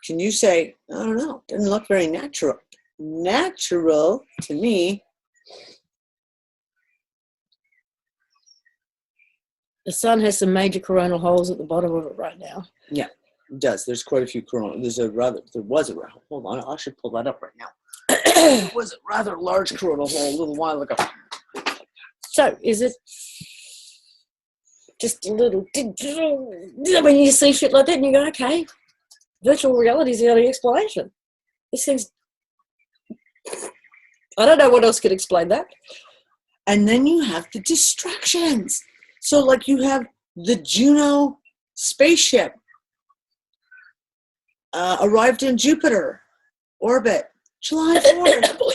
Can you say, I don't know, didn't look very natural. Natural to me. The sun has some major coronal holes at the bottom of it right now. Yeah, it does. There's quite a few coronal. There was a, hold on, I should pull that up right now. There was a rather large coronal hole a little while ago. So, is it just a little, when you see shit like that and you go, okay, virtual reality is the only explanation. This thing's, I don't know what else could explain that. And then you have the distractions. So like you have the Juno spaceship arrived in Jupiter orbit, July 4th.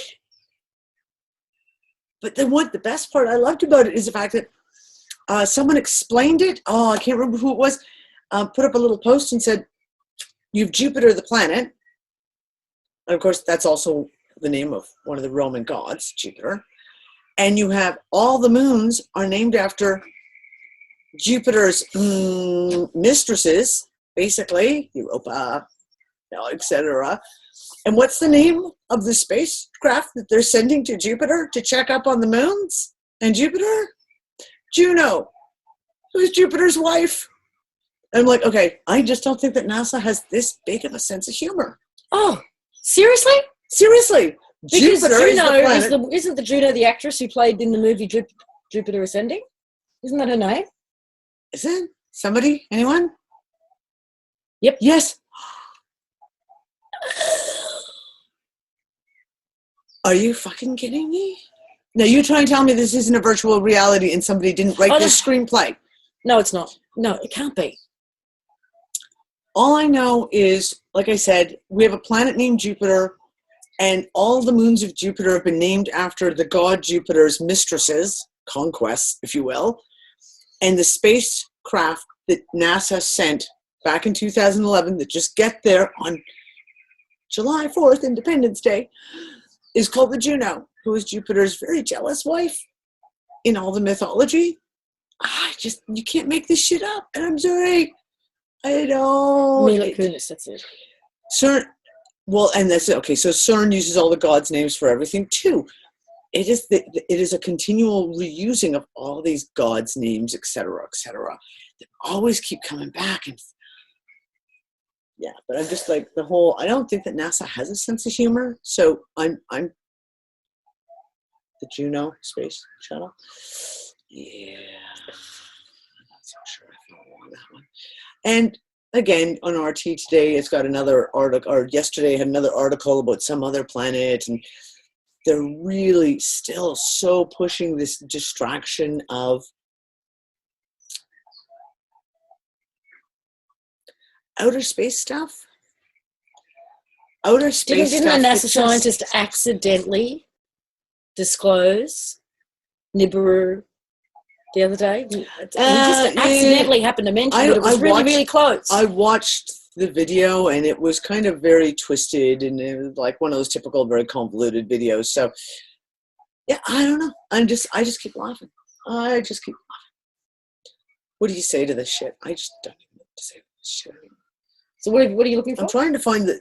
But then the best part I loved about it is the fact that someone explained it. Oh, I can't remember who it was. Put up a little post and said, you've Jupiter, the planet. And of course, that's also the name of one of the Roman gods, Jupiter. And you have all the moons are named after Jupiter's mistresses, basically, Europa, etc. And what's the name of the spacecraft that they're sending to Jupiter to check up on the moons and Jupiter? Juno, who's Jupiter's wife. And I'm like, okay, I just don't think that NASA has this big of a sense of humor. Oh, seriously? Seriously. Because Jupiter Juno isn't the Juno the actress who played in the movie Jupiter Ascending? Isn't that her name? Is it? Somebody? Anyone? Yep. Yes. Are you fucking kidding me? Now you try and tell me this isn't a virtual reality and somebody didn't write this screenplay. No, it's not. No, it can't be. All I know is, like I said, we have a planet named Jupiter, and all the moons of Jupiter have been named after the god Jupiter's mistresses, conquests, if you will. And the spacecraft that NASA sent back in 2011 that just get there on July 4th, Independence Day, is called the Juno, who is Jupiter's very jealous wife in all the mythology. You can't make this shit up. And I'm sorry. I don't. Mila Kunis, that's it. CERN, well, and that's it. Okay, so CERN uses all the gods' names for everything too. It is a continual reusing of all these gods' names, etc., that always keep coming back. And yeah, but I'm just like I don't think that NASA has a sense of humor. So I'm the Juno space shuttle. Yeah. so sure I follow on that one. And again, on RT today, it's got another article, or yesterday had another article about some other planet, and they're really still so pushing this distraction of outer space stuff. Outer space Didn't stuff. a NASA scientist accidentally disclose Nibiru the other day? He just accidentally happened to mention it. It was really close. I watched the video, and it was kind of very twisted, and it was like one of those typical very convoluted videos. So yeah, I don't know. I just keep laughing. I just keep laughing. What do you say to this shit? I just don't even know what to say to this shit anymore. So what are you looking for? I'm trying to find the...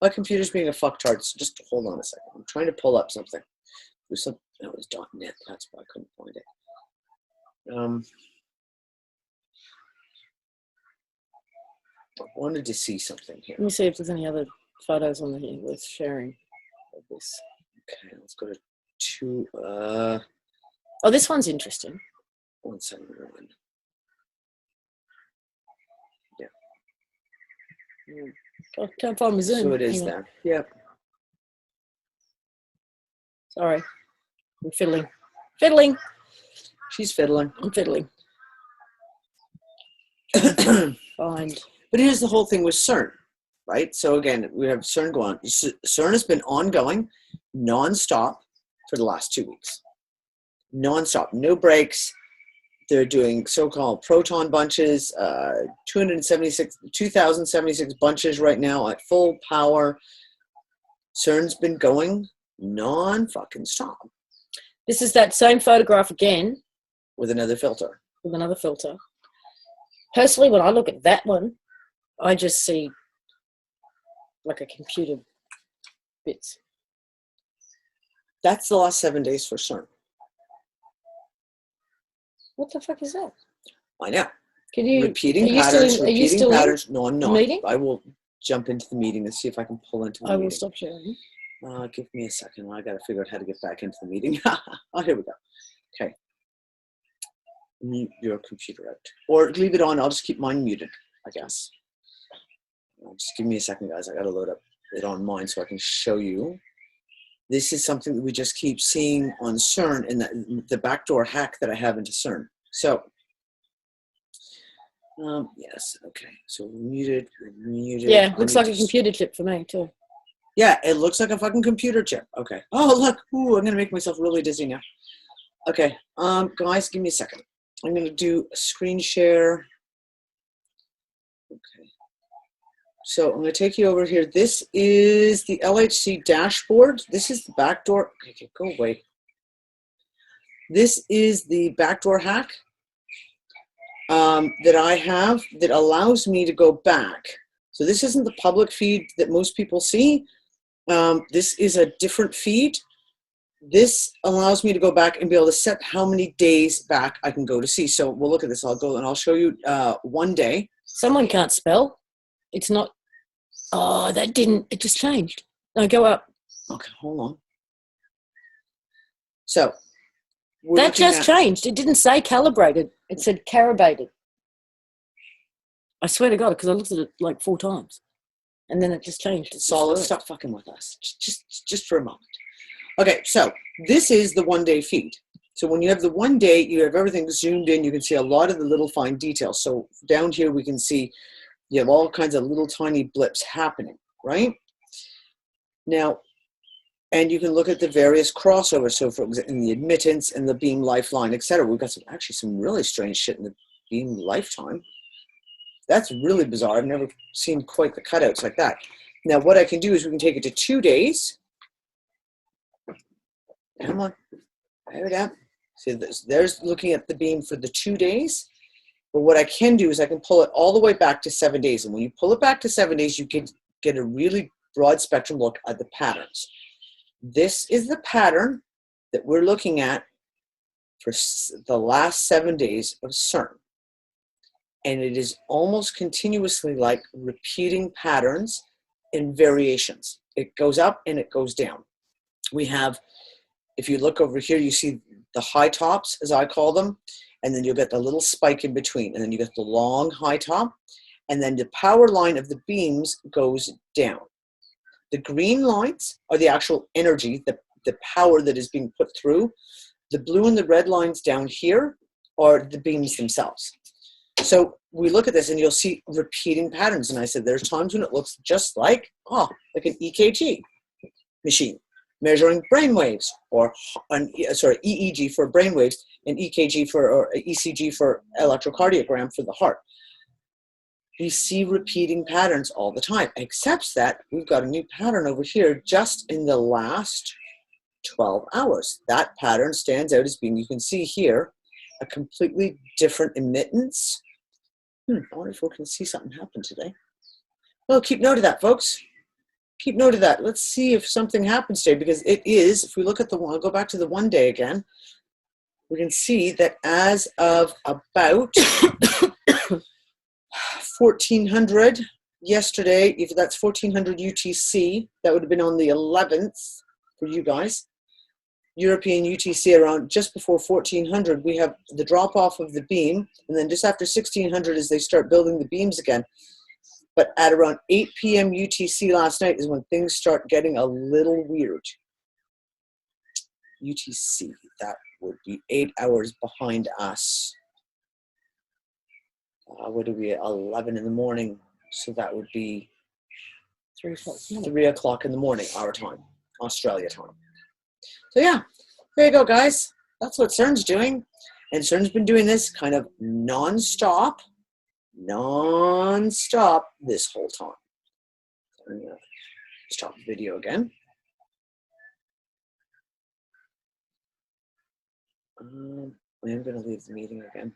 My computer's being a fucktard, so just hold on a second. I'm trying to pull up something. That was .net, that's why I couldn't find it. I wanted to see something here. Let me see if there's any other photos on here worth sharing of this. Okay, let's go to oh, this one's interesting. 171. Yeah. I can't find my Zoom. So it is there. Yep. Sorry. I'm fiddling. Fiddling. She's fiddling. I'm fiddling. Find. But here's the whole thing with CERN, right? So again, we have CERN going on. CERN has been ongoing, nonstop for the last 2 weeks. Nonstop, no breaks. They're doing so-called proton bunches, 2,076 bunches right now at full power. CERN's been going non-fucking-stop. This is that same photograph again. With another filter. With another filter. Personally, when I look at that one, I just see like a computer bits. That's the last 7 days for CERN. What the fuck is that? I know. Can you repeating patterns? No, I'm not. Meeting? I will jump into the meeting and see if I can pull into the meeting. I will stop sharing. Give me a second. I got to figure out how to get back into the meeting. Oh, here we go. Okay. Mute your computer out. Or leave it on. I'll just keep mine muted, I guess. Just give me a second, guys. I got to load up it on mine so I can show you. This is something that we just keep seeing on CERN and the backdoor hack that I have into CERN. So, yes, okay. So we're muted. Yeah, looks like a computer chip for me too. Yeah, it looks like a fucking computer chip. Okay. Oh, look. Ooh, I'm going to make myself really dizzy now. Okay. Guys, give me a second. I'm going to do a screen share. Okay. So I'm going to take you over here. This is the LHC dashboard. This is the backdoor. Okay, go away. This is the backdoor hack that I have that allows me to go back. So this isn't the public feed that most people see. This is a different feed. This allows me to go back and be able to set how many days back I can go to see. So we'll look at this. I'll go and I'll show you 1 day. Someone can't spell. It's not. Oh, that didn't. It just changed. No, go up. Okay, hold on. So that just changed. It didn't say calibrated. It said calibrated. I swear to God, because I looked at it like 4 times, and then it just changed. Solid, stop fucking with us. Just for a moment. Okay, so this is the 1 day feed. So when you have the 1 day, you have everything zoomed in. You can see a lot of the little fine details. So down here, we can see you have all kinds of little tiny blips happening, right? Now, and you can look at the various crossovers. So for example, in the admittance and the beam lifeline, etc. We've got some really strange shit in the beam lifetime. That's really bizarre. I've never seen quite the cutouts like that. Now, what I can do is we can take it to 2 days. Come on. There we go. See, there's looking at the beam for the 2 days. But what I can do is I can pull it all the way back to 7 days. And when you pull it back to 7 days, you can get a really broad spectrum look at the patterns. This is the pattern that we're looking at for the last 7 days of CERN. And it is almost continuously like repeating patterns and variations. It goes up and it goes down. We have, if you look over here, you see the high tops, as I call them, and then you'll get the little spike in between, and then you get the long high top, and then the power line of the beams goes down. The green lines are the actual energy, the power that is being put through. The blue and the red lines down here are the beams themselves. So we look at this and you'll see repeating patterns. And I said, there's times when it looks just like an EKG machine measuring brain waves, or EEG for brain waves, and EKG or ECG for electrocardiogram for the heart. We see repeating patterns all the time, except that we've got a new pattern over here just in the last 12 hours. That pattern stands out as being, you can see here, a completely different emittance. I wonder if we can see something happen today. Well, keep note of that, folks. Keep note of that. Let's see if something happens today, because it is, if we look at the one, I'll go back to the 1 day again, we can see that as of about 1400 yesterday, if that's 1400 UTC, that would have been on the 11th for you guys. European UTC around just before 1400, we have the drop off of the beam, and then just after 1600 as they start building the beams again. But at around 8 p.m. UTC last night is when things start getting a little weird. UTC, that would be 8 hours behind us. What are we at? 11 in the morning, so that would be 3 o'clock in the morning, our time, Australia time. So yeah, there you go, guys. That's what CERN's doing. And CERN's been doing this kind of non-stop this whole time. I'm going to stop the video again. I am going to leave the meeting again,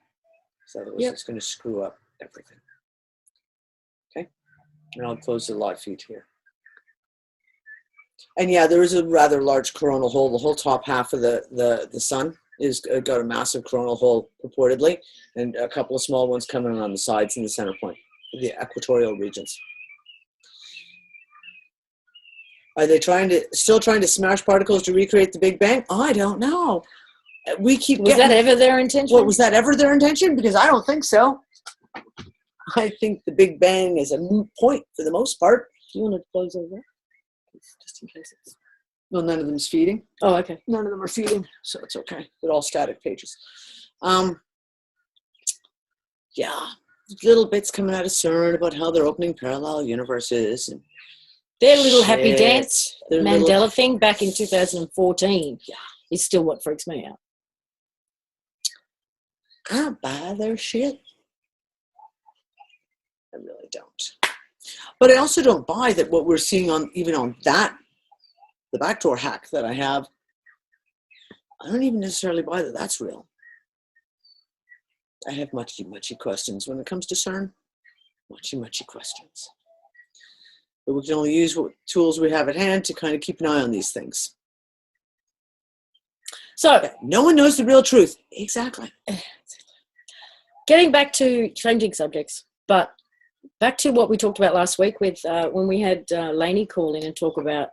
because otherwise it's going to screw up everything. Okay? And I'll close the live feed here. And yeah, there is a rather large coronal hole. The whole top half of the sun is got a massive coronal hole purportedly, and a couple of small ones coming on the sides and the center point, the equatorial regions. Are they still trying to smash particles to recreate the Big Bang? I don't know. We keep Was that ever their intention? What, was that ever their intention? Because I don't think so. I think the Big Bang is a moot point for the most part. Do you want to close over? Just in case it's... Well, none of them's feeding. Oh, okay. None of them are feeding, so it's okay. They're all static pages. Yeah, little bits coming out of CERN about how they're opening parallel universes. And their little happy dance Mandela thing back in 2014 is still what freaks me out. I don't buy their shit. I really don't. But I also don't buy that what we're seeing on, even on that, the backdoor hack that I have, I don't even necessarily buy that that's real. I have muchy questions when it comes to CERN. Muchy questions. But we can only use what tools we have at hand to kind of keep an eye on these things. So, no one knows the real truth. Exactly. Getting back to changing subjects, but back to what we talked about last week with when we had Lainey call in and talk about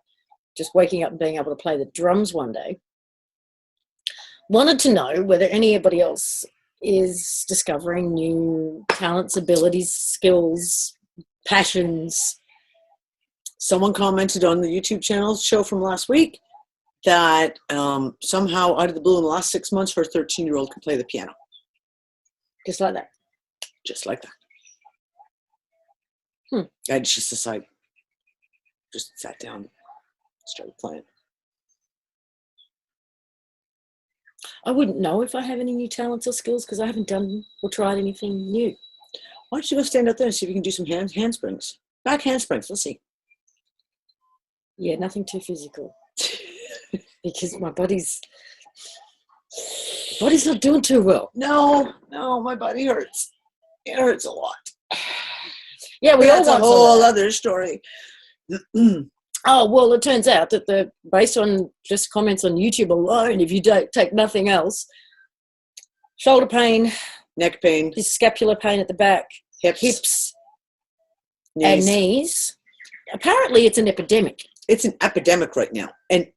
just waking up and being able to play the drums one day. Wanted to know whether anybody else is discovering new talents, abilities, skills, passions. Someone commented on the YouTube channel show from last week that somehow out of the blue in the last 6 months, her 13-year-old can play the piano. Just like that. Just like that. I just decided, just sat down, started playing. I wouldn't know if I have any new talents or skills because I haven't done or tried anything new. Why don't you go stand out there and see if you can do some handsprings? Back handsprings, let's see. Yeah, nothing too physical. Because my body's not doing too well. No, my body hurts. It hurts a lot. Yeah, we all want a whole other story. Oh, well, it turns out that based on just comments on YouTube alone, if you don't take nothing else, shoulder pain, neck pain, scapular pain at the back, hips and knees. Apparently, it's an epidemic. It's an epidemic right now. And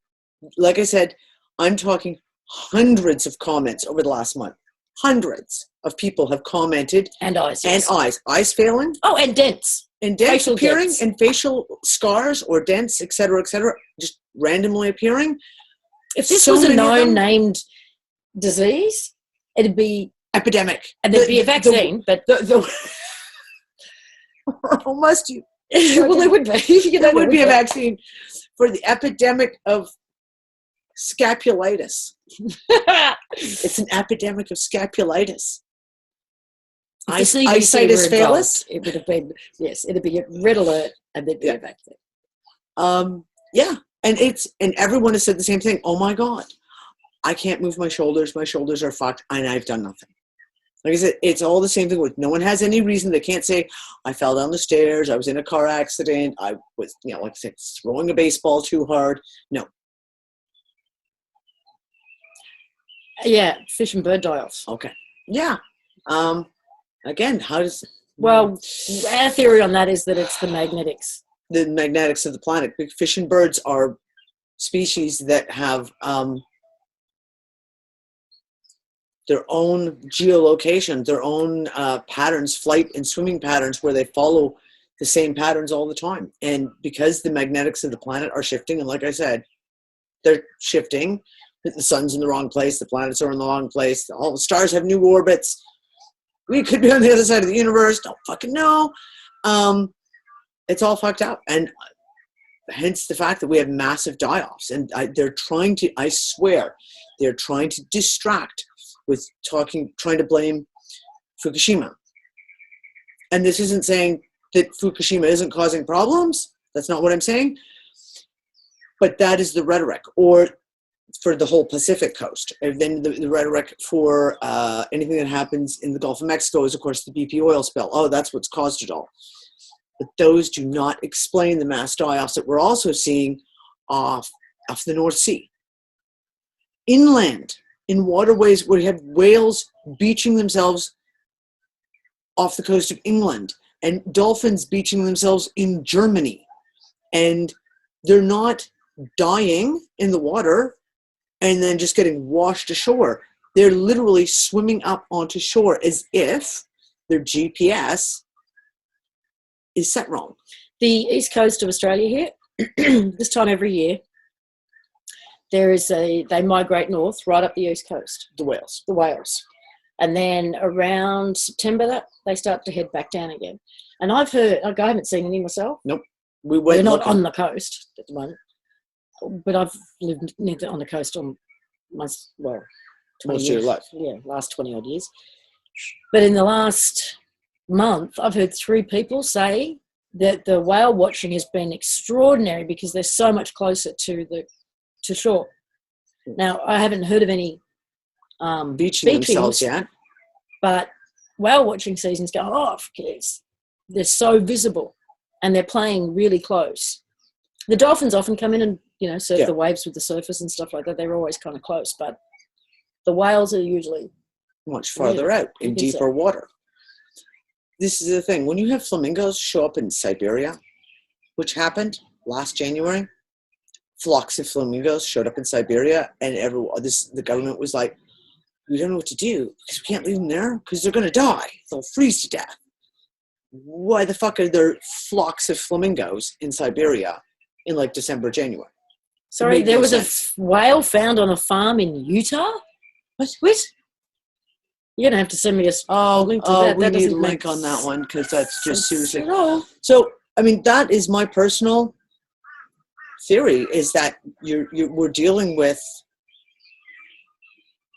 like I said, I'm talking hundreds of comments over the last month. hundreds of people have commented. And eyes. And Yes. eyes failing. Oh, and dents. And dents Facial appearing, dents. and facial scars or dents, etc., just randomly appearing. If this So was a many of known them. named disease, it'd be, Epidemic. and there'd be a vaccine, but Almost you. well, there would be. You know, There would be a vaccine for the epidemic of scapulitis. It's an epidemic of scapulitis. If the CDC Eyesitis were failus. involved, it would have been, yes, it'd be a red alert, and there'd be a vaccine. Yeah, and everyone has said the same thing. Oh my God, I can't move my shoulders. My shoulders are fucked, and I've done nothing. Like I said, it's all the same thing. With no one has any reason. They can't say I fell down the stairs. I was in a car accident. I was, like I said, throwing a baseball too hard. No. Yeah, fish and bird die-offs. Okay. Yeah. Again, how does Well, our theory on that is that it's the magnetics. the magnetics of the planet? Fish and birds are species that have their own geolocation, their own patterns, flight and swimming patterns, where they follow the same patterns all the time. And because the magnetics of the planet are shifting, and like I said, they're shifting. The sun's in the wrong place. The planets are in the wrong place. All the stars have new orbits. We could be on the other side of the universe. Don't fucking know. It's all fucked up. And hence the fact that we have massive die-offs. And they're trying to, I swear, they're trying to distract with trying to blame Fukushima. And this isn't saying that Fukushima isn't causing problems. That's not what I'm saying. But that is the rhetoric. Or for the whole Pacific coast. And then the rhetoric for anything that happens in the Gulf of Mexico is, of course, the BP oil spill. Oh, that's what's caused it all. But those do not explain the mass die-offs that we're also seeing off the North Sea. Inland, in waterways where you have whales beaching themselves off the coast of England and dolphins beaching themselves in Germany. And they're not dying in the water and then just getting washed ashore. They're literally swimming up onto shore as if their GPS is set wrong. The east coast of Australia here, this time every year, they migrate north right up the east coast. The whales. The whales. And then around September, they start to head back down again. And I've heard, I haven't seen any myself. Nope. We're not on the coast at the moment. But I've lived on the coast on most of your life. Yeah, last 20 odd years. But in the last month, I've heard 3 people say that the whale watching has been extraordinary because they're so much closer to shore. Now, I haven't heard of any beaching themselves yet, but whale watching season's going off because they're so visible and they're playing really close. The dolphins often come in and surf the waves with the surfers and stuff like that. They're always kind of close, but the whales are usually much farther out in deeper water. This is the thing. When you have flamingos show up in Siberia, which happened last January, flocks of flamingos showed up in Siberia, and the government was like, we don't know what to do because we can't leave them there because they're going to die. They'll freeze to death. Why the fuck are there flocks of flamingos in Siberia in like December, January? Sorry, there was a whale found on a farm in Utah? What? You're going to have to send me a link to that. We that need a link on that one because that's just seriously. So, I mean, that is my personal theory, is that we're dealing with,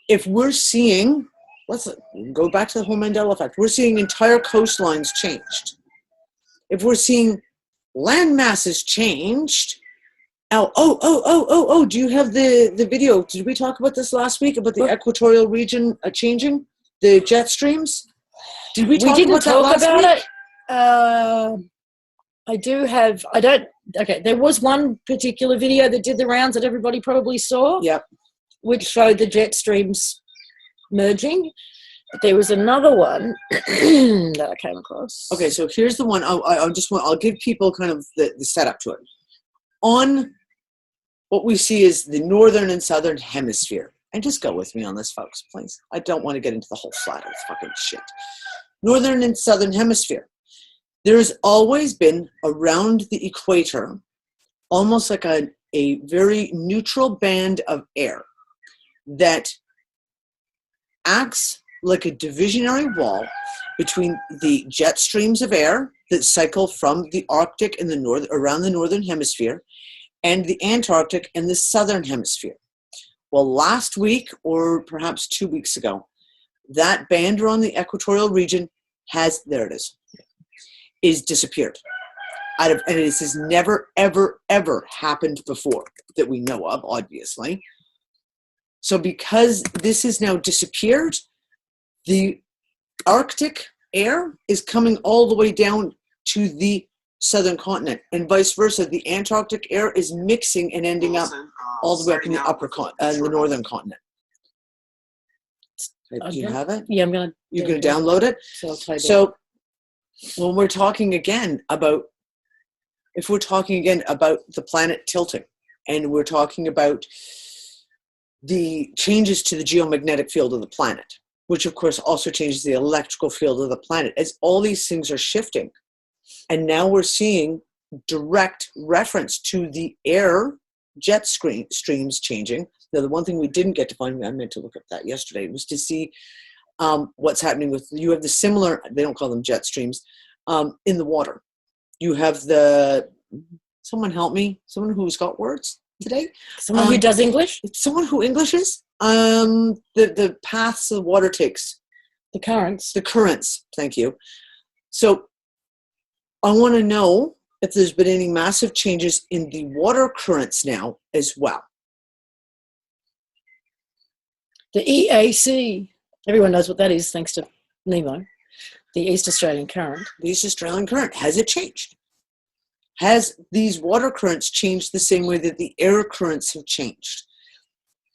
if we're seeing, let's go back to the whole Mandela effect, we're seeing entire coastlines changed. If we're seeing land masses changed, do you have the video? Did we talk about this last week about the equatorial region changing? The jet streams? Did we talk about that last week? There was one particular video that did the rounds that everybody probably saw. Yep. Which showed the jet streams merging. But there was another one that I came across. Okay, so here's the one. I'll give people kind of the setup to it. On what we see is the northern and southern hemisphere. and just go with me on this, folks, please. I don't want to get into the whole flat earth fucking shit. Northern and southern hemisphere. There's always been around the equator almost like a very neutral band of air that acts like a divisionary wall between the jet streams of air that cycle from the Arctic and the north around the northern hemisphere and the Antarctic and the southern hemisphere. Well, last week, or perhaps 2 weeks ago, that band around the equatorial region has, there it is disappeared. And this has never, ever, ever happened before that we know of, obviously. So because this has now disappeared, the Arctic air is coming all the way down to the southern continent, and vice versa. The Antarctic air is mixing and ending up all the way up in the the northern continent. Do you have it? Yeah, I'm gonna. You're gonna download it. So when we're talking again about, if we're talking again about the planet tilting, and we're talking about the changes to the geomagnetic field of the planet, which of course also changes the electrical field of the planet, as all these things are shifting. And now we're seeing direct reference to the air jet streams changing. Now, the one thing we didn't get to find, I meant to look up that yesterday, was to see what's happening with, you have the similar, they don't call them jet streams, in the water. You have the, someone help me, someone who's got words today? Someone who does English? Someone who Englishes? The paths the water takes. The currents. The currents, thank you. So I want to know if there's been any massive changes in the water currents now as well. The EAC. Everyone knows what that is, thanks to Nemo. The East Australian Current. The East Australian Current. Has it changed? Has these water currents changed the same way that the air currents have changed?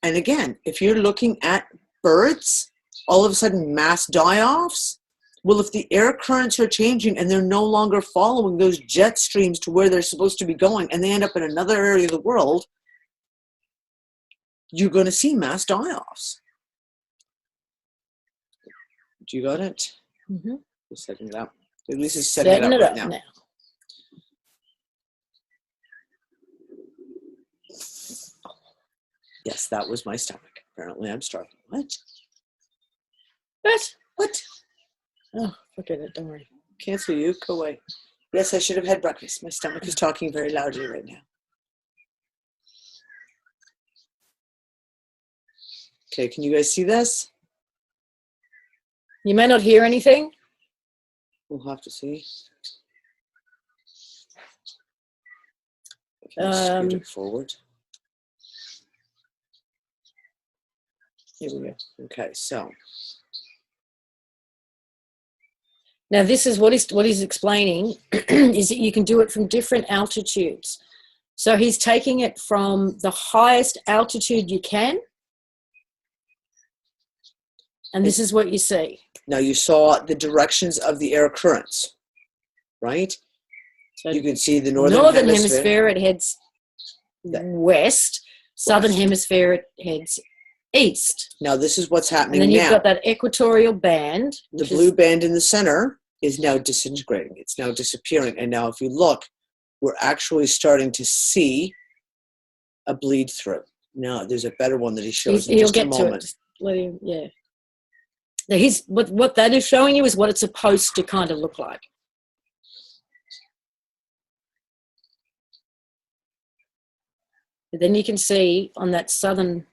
And again, if you're looking at birds, all of a sudden mass die-offs, well, if the air currents are changing and they're no longer following those jet streams to where they're supposed to be going, and they end up in another area of the world, you're going to see mass die-offs. You got it? Mm-hmm. Just setting it up. At least it's setting it up right now. Yes, that was my stomach. Apparently I'm starving. What? What? What? Oh, forget it. Don't worry. Cancel you. Go away. Yes, I should have had breakfast. My stomach is talking very loudly right now. Okay, can you guys see this? You may not hear anything. We'll have to see. Okay, scoot it forward. Here we go. Okay, so. Now, this is what he's explaining, is that you can do it from different altitudes. So he's taking it from the highest altitude you can. And this is what you see. Now you saw the directions of the air currents, right? So you can see the northern hemisphere, it heads west. Southern hemisphere, it heads east. Now this is what's happening now. And then you've got that equatorial band. The blue band in the center is now disintegrating. It's now disappearing. And now if you look, we're actually starting to see a bleed through. Now there's a better one that he shows in just a moment. To it. Just let him, yeah. Now what that is showing you is what it's supposed to kind of look like. But then you can see on that southern,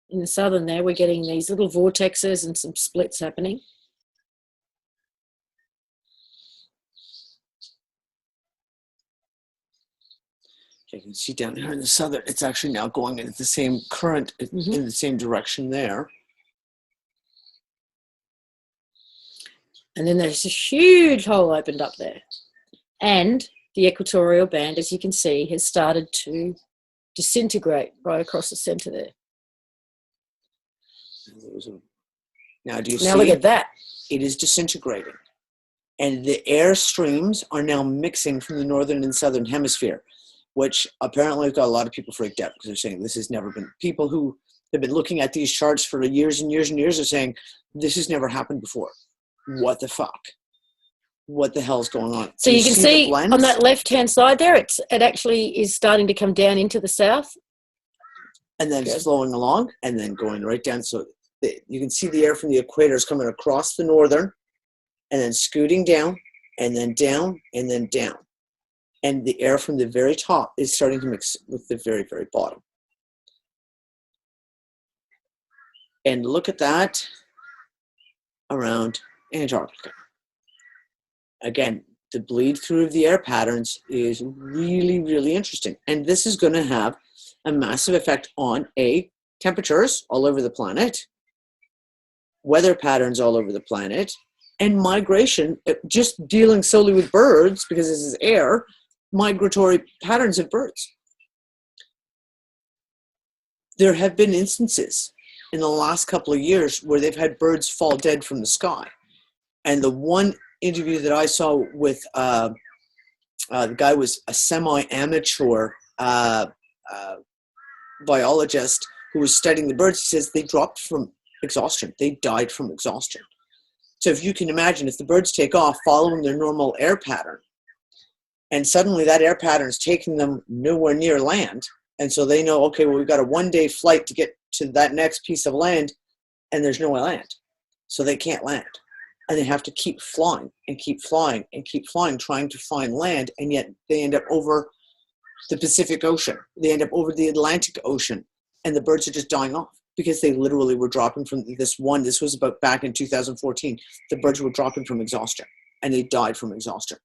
in the southern there, we're getting these little vortexes and some splits happening. You can see down here in the southern, it's actually now going in the same current, in the same direction there. And then there's a huge hole opened up there. And the equatorial band, as you can see, has started to disintegrate right across the center there. Now, do you see? Now look at that. It is disintegrating. And the air streams are now mixing from the northern and southern hemisphere, which apparently has got a lot of people freaked out because they're saying this has never been, people who They've been looking at these charts for years and years and years and saying, this has never happened before. What the fuck? What the hell's going on? So you can see on that left-hand side there, it actually is starting to come down into the south. And then flowing along and then going right down. So you can see the air from the equator is coming across the northern and then scooting down and then down and then down. And the air from the very top is starting to mix with the very, very bottom. And look at that around Antarctica. Again, the bleed through of the air patterns is really, really interesting. And this is going to have a massive effect on temperatures all over the planet, weather patterns all over the planet, and migration, just dealing solely with birds, because this is air, migratory patterns of birds. There have been instances in the last couple of years where they've had birds fall dead from the sky. And the one interview that I saw with the guy was a semi-amateur biologist who was studying the birds. He says they dropped from exhaustion. They died from exhaustion. So if you can imagine, if the birds take off following their normal air pattern, and suddenly that air pattern is taking them nowhere near land, and so they know, okay, well, we've got a one-day flight to get to that next piece of land, and there's no land. So they can't land. And they have to keep flying and keep flying and keep flying, trying to find land, and yet they end up over the Pacific Ocean. They end up over the Atlantic Ocean, and the birds are just dying off because they literally were dropping from this was about back in 2014, the birds were dropping from exhaustion, and they died from exhaustion,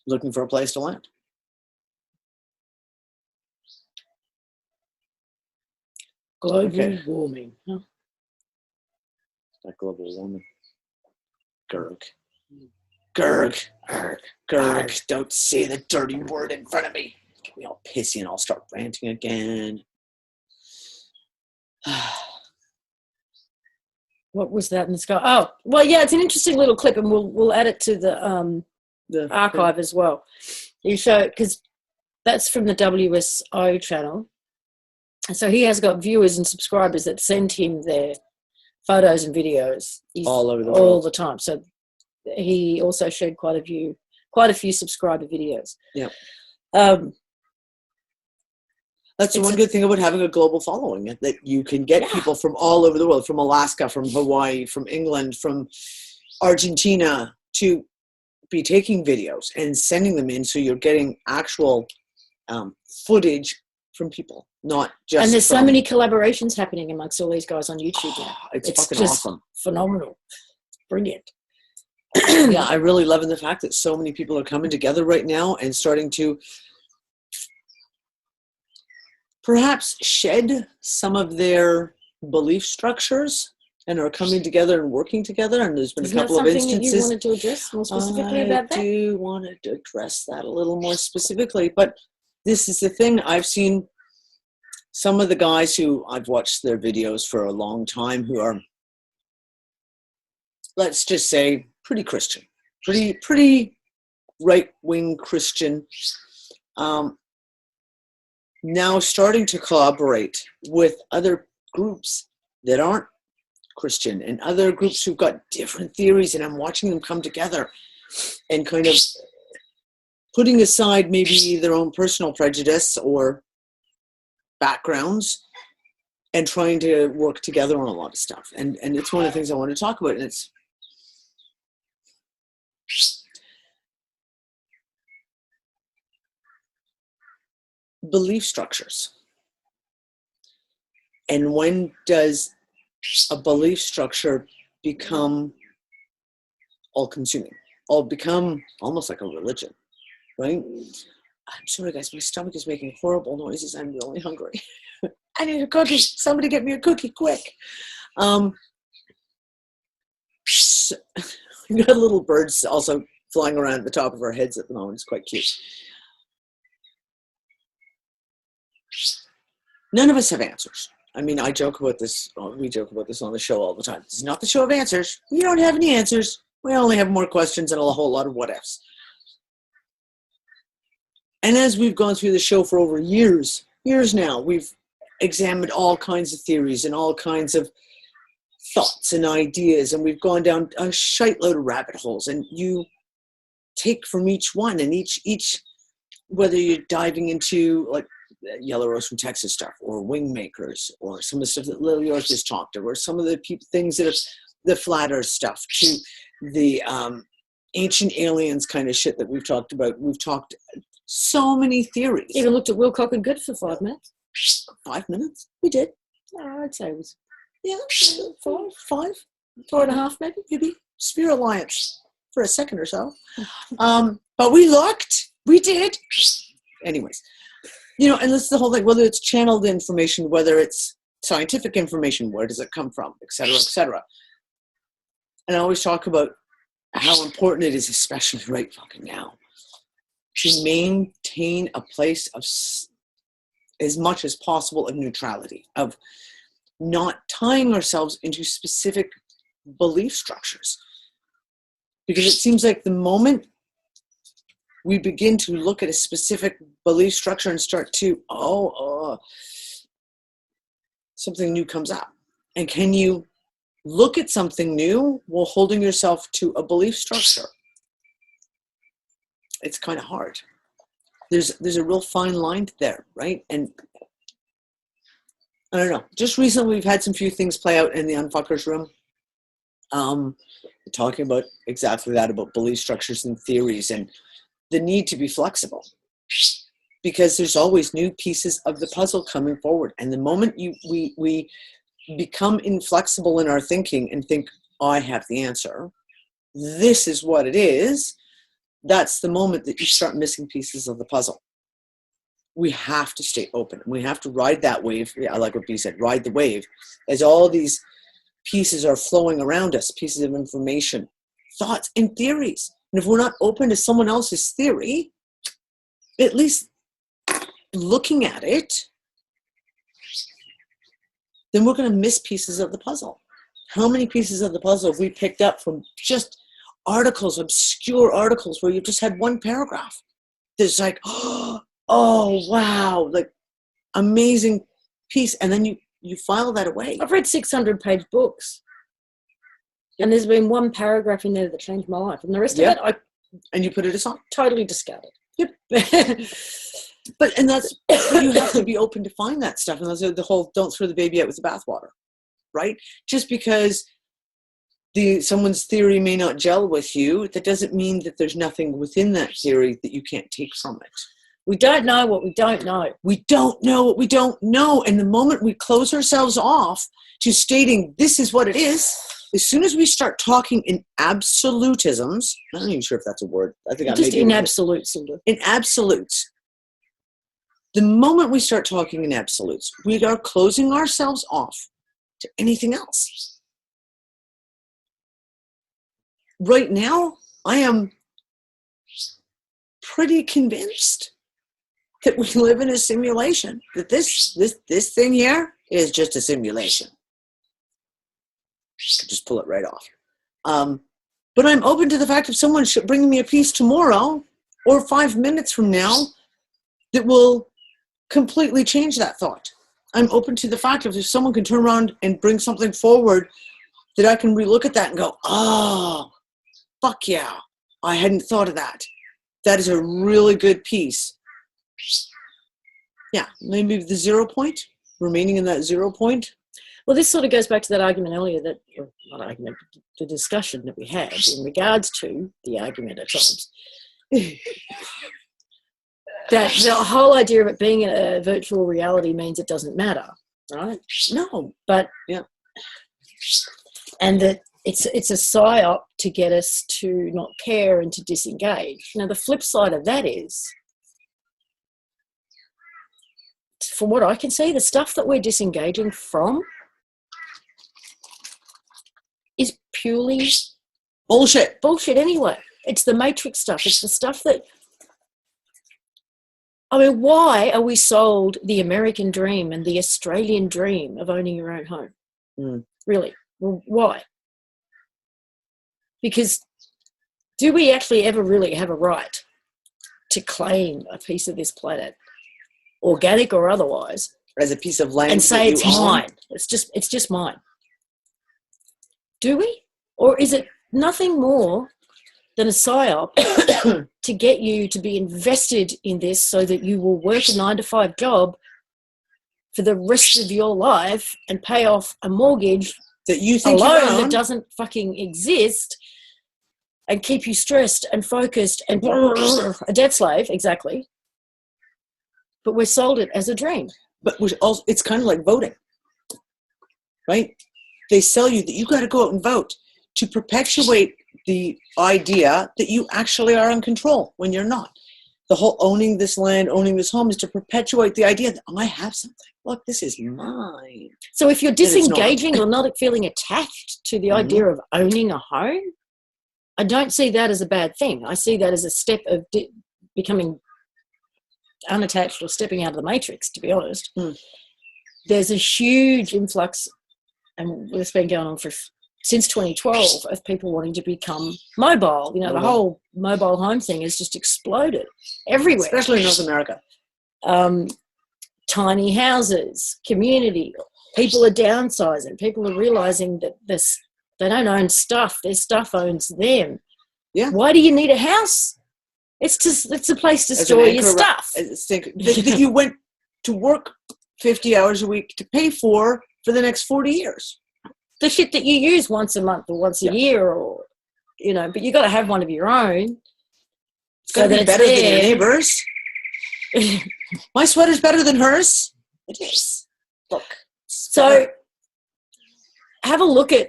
looking for a place to land. Global warming. Huh? That global warming. Gurg. Gurg. Gurg. Gurg. Don't say the dirty word in front of me. Get me all pissy and I'll start ranting again. What was that in the sky? Oh, well, yeah, it's an interesting little clip, and we'll add it to the archive as well. You show, because that's from the WSO channel. So he has got viewers and subscribers that send him their photos and videos all over the world, all the time. So he also shared quite a few subscriber videos. Yeah. That's the one good thing about having a global following, that you can get people from all over the world, from Alaska, from Hawaii, from England, from Argentina, to be taking videos and sending them in, so you're getting actual footage from people, not just. And there's so many collaborations happening amongst all these guys on YouTube now. It's fucking just awesome. Phenomenal. It's brilliant. Yeah, I really love the fact that so many people are coming together right now and starting to perhaps shed some of their belief structures and are coming together and working together. And there's been a couple of instances. That you wanted to address more specifically about that? I do want to address that a little more specifically, but this is the thing. I've seen some of the guys who I've watched their videos for a long time who are, let's just say, pretty Christian, pretty right-wing Christian, now starting to collaborate with other groups that aren't Christian and other groups who've got different theories, and I'm watching them come together and kind of putting aside maybe their own personal prejudice or backgrounds and trying to work together on a lot of stuff. And it's one of the things I want to talk about, and it's belief structures. And when does a belief structure become all-consuming, or become almost like a religion, right? I'm sorry, guys, my stomach is making horrible noises. I'm really hungry. I need a cookie. Somebody get me a cookie, quick. We've got little birds also flying around at the top of our heads at the moment. It's quite cute. None of us have answers. I mean, I joke about this. We joke about this on the show all the time. This is not the show of answers. We don't have any answers. We only have more questions and a whole lot of what ifs. And as we've gone through the show for over years now, we've examined all kinds of theories and all kinds of thoughts and ideas, and we've gone down a shite load of rabbit holes, and you take from each one, and each whether you're diving into like Yellow Rose from Texas stuff, or wing makers, or some of the stuff that Lily Earth has talked about, or some of the things that are the flat earth stuff, to the ancient aliens kind of shit that we've talked about. We've talked so many theories. Even looked at Wilcock and Good for 5 minutes. 5 minutes? We did. I'd say it was 4.5 maybe. Sphere Alliance for a second or so. But we looked. We did. Anyways, and this is the whole thing, whether it's channeled information, whether it's scientific information, where does it come from, et cetera, et cetera. And I always talk about how important it is, especially right fucking now, to maintain a place of, as much as possible, of neutrality, of not tying ourselves into specific belief structures. Because it seems like the moment we begin to look at a specific belief structure and start to, something new comes up. And can you look at something new while holding yourself to a belief structure? It's kind of hard. There's a real fine line there, right? And I don't know. Just recently, we've had some few things play out in the Unfuckers room. Talking about exactly that, about belief structures and theories, and the need to be flexible, because there's always new pieces of the puzzle coming forward. And the moment we become inflexible in our thinking and think, I have the answer, this is what it is, that's the moment that you start missing pieces of the puzzle. We have to stay open. We have to ride that wave. Yeah, I like what B said, ride the wave, as all these pieces are flowing around us, pieces of information, thoughts and theories. And if we're not open to someone else's theory, at least looking at it, then we're going to miss pieces of the puzzle. How many pieces of the puzzle have we picked up from just articles, obscure articles, where you just had one paragraph that's like, oh wow, like amazing piece, and then you file that away. I've read 600-page books, and there's been one paragraph in there that changed my life, and the rest of it, and you put it aside, totally discarded. Yep. But you have to be open to find that stuff, and that's the whole don't throw the baby out with the bathwater, right? Just because someone's theory may not gel with you, that doesn't mean that there's nothing within that theory that you can't take from it. We don't know what we don't know. We don't know what we don't know. And the moment we close ourselves off to stating this is what it is, as soon as we start talking in absolutisms, I'm not even sure if that's a word. I think just in absolutes. In absolutes. The moment we start talking in absolutes, we are closing ourselves off to anything else. Right now, I am pretty convinced that we live in a simulation, that this thing here is just a simulation. Just pull it right off. But I'm open to the fact of someone bringing me a piece tomorrow or 5 minutes from now that will completely change that thought. I'm open to the fact of if someone can turn around and bring something forward that I can relook at that and go, oh, fuck yeah, I hadn't thought of that. That is a really good piece. Yeah, maybe the 0 point, remaining in that 0 point. Well, this sort of goes back to that argument earlier, the discussion that we had in regards to the argument at times. That the whole idea of it being a virtual reality means it doesn't matter, right? No, but yeah, and that it's a psyop to get us to not care and to disengage. Now, the flip side of that is, from what I can see, the stuff that we're disengaging from is purely bullshit. Bullshit anyway. It's the Matrix stuff. It's the stuff that, I mean, why are we sold the American dream and the Australian dream of owning your own home? Really? Well, why? Because do we actually ever really have a right to claim a piece of this planet, organic or otherwise, as a piece of land and say it's mine. It's just mine. Do we? Or is it nothing more than a psyop to get you to be invested in this so that you will work a 9-to-5 job for the rest of your life and pay off a mortgage that you think alone that doesn't fucking exist and keep you stressed and focused and a debt slave, exactly. But we're sold it as a dream. But also, it's kind of like voting, right? They sell you that you got to go out and vote to perpetuate the idea that you actually are in control when you're not. The whole owning this land, owning this home is to perpetuate the idea that I have something. Look, this is mine. So if you're disengaging or not feeling attached to the idea of owning a home, I don't see that as a bad thing. I see that as a step of becoming unattached or stepping out of the matrix, to be honest. There's a huge influx, and it's been going on since 2012, of people wanting to become mobile. You know, the whole mobile home thing has just exploded everywhere. Especially in North America. Tiny houses, community. People are downsizing. People are realising that they don't own stuff. Their stuff owns them. Yeah. Why do you need a house? It's a place to store your stuff. That you went to work 50 hours a week to pay for the next 40 years. The shit that you use once a month or once a year, or, you know, but you got to have one of your own. It's got to be better than your neighbor's. My sweater's better than hers. It is. Look. So have a look at,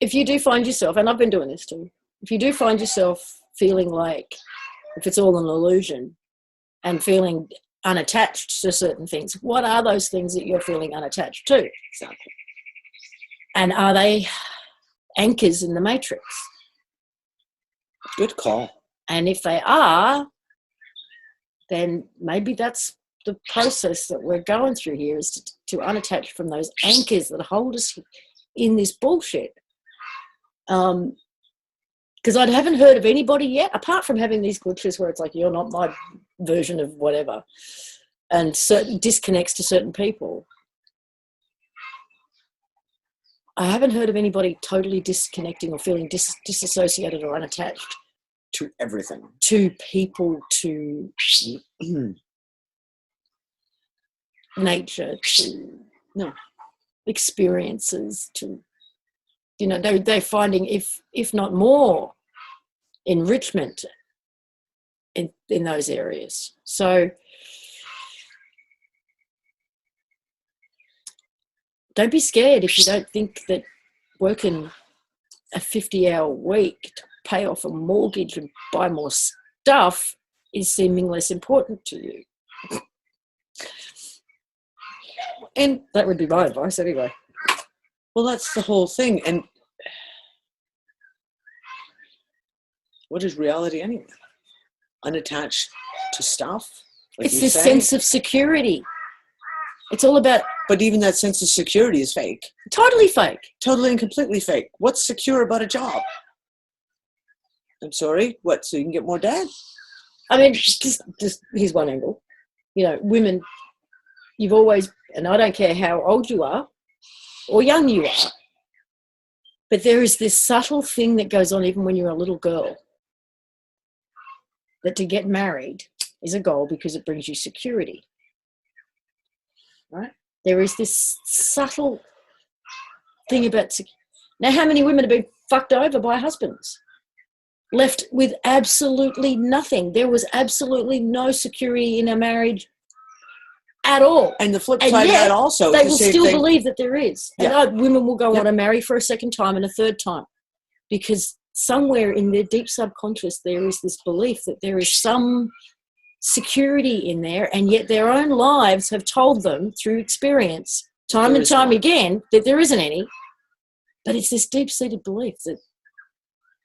if you do find yourself, and I've been doing this too, if you do find yourself feeling like, if it's all an illusion, and feeling unattached to certain things, what are those things that you're feeling unattached to? Exactly. And are they anchors in the matrix? Good call. And if they are, then maybe that's the process that we're going through here, is to unattach from those anchors that hold us in this bullshit. Because I haven't heard of anybody yet, apart from having these glitches where it's like, you're not my version of whatever, and certain disconnects to certain people. I haven't heard of anybody totally disconnecting or feeling disassociated or unattached to everything, to people, to nature, to experiences, to, you know, they're finding, if not more, enrichment in those areas. So don't be scared if you don't think that working a 50-hour week to pay off a mortgage and buy more stuff is seeming less important to you. And that would be my advice anyway. Well, that's the whole thing. And what is reality anyway? Unattached to stuff? Like it's this sense of security. It's all about... But even that sense of security is fake. Totally fake. Totally and completely fake. What's secure about a job? I'm sorry? What, so you can get more debt? I mean, just here's one angle. You know, women, you've always... And I don't care how old you are or young you are, but there is this subtle thing that goes on even when you're a little girl, that to get married is a goal because it brings you security. Right? There is this subtle thing about... Now, how many women have been fucked over by husbands? Left with absolutely nothing. There was absolutely no security in a marriage at all. And the flip side of that also, they will still believe that there is. Yeah. And women will go on and marry for a second time and a third time, because somewhere in their deep subconscious there is this belief that there is some security in there, and yet their own lives have told them through experience time and time again that there isn't any. But it's this deep-seated belief that,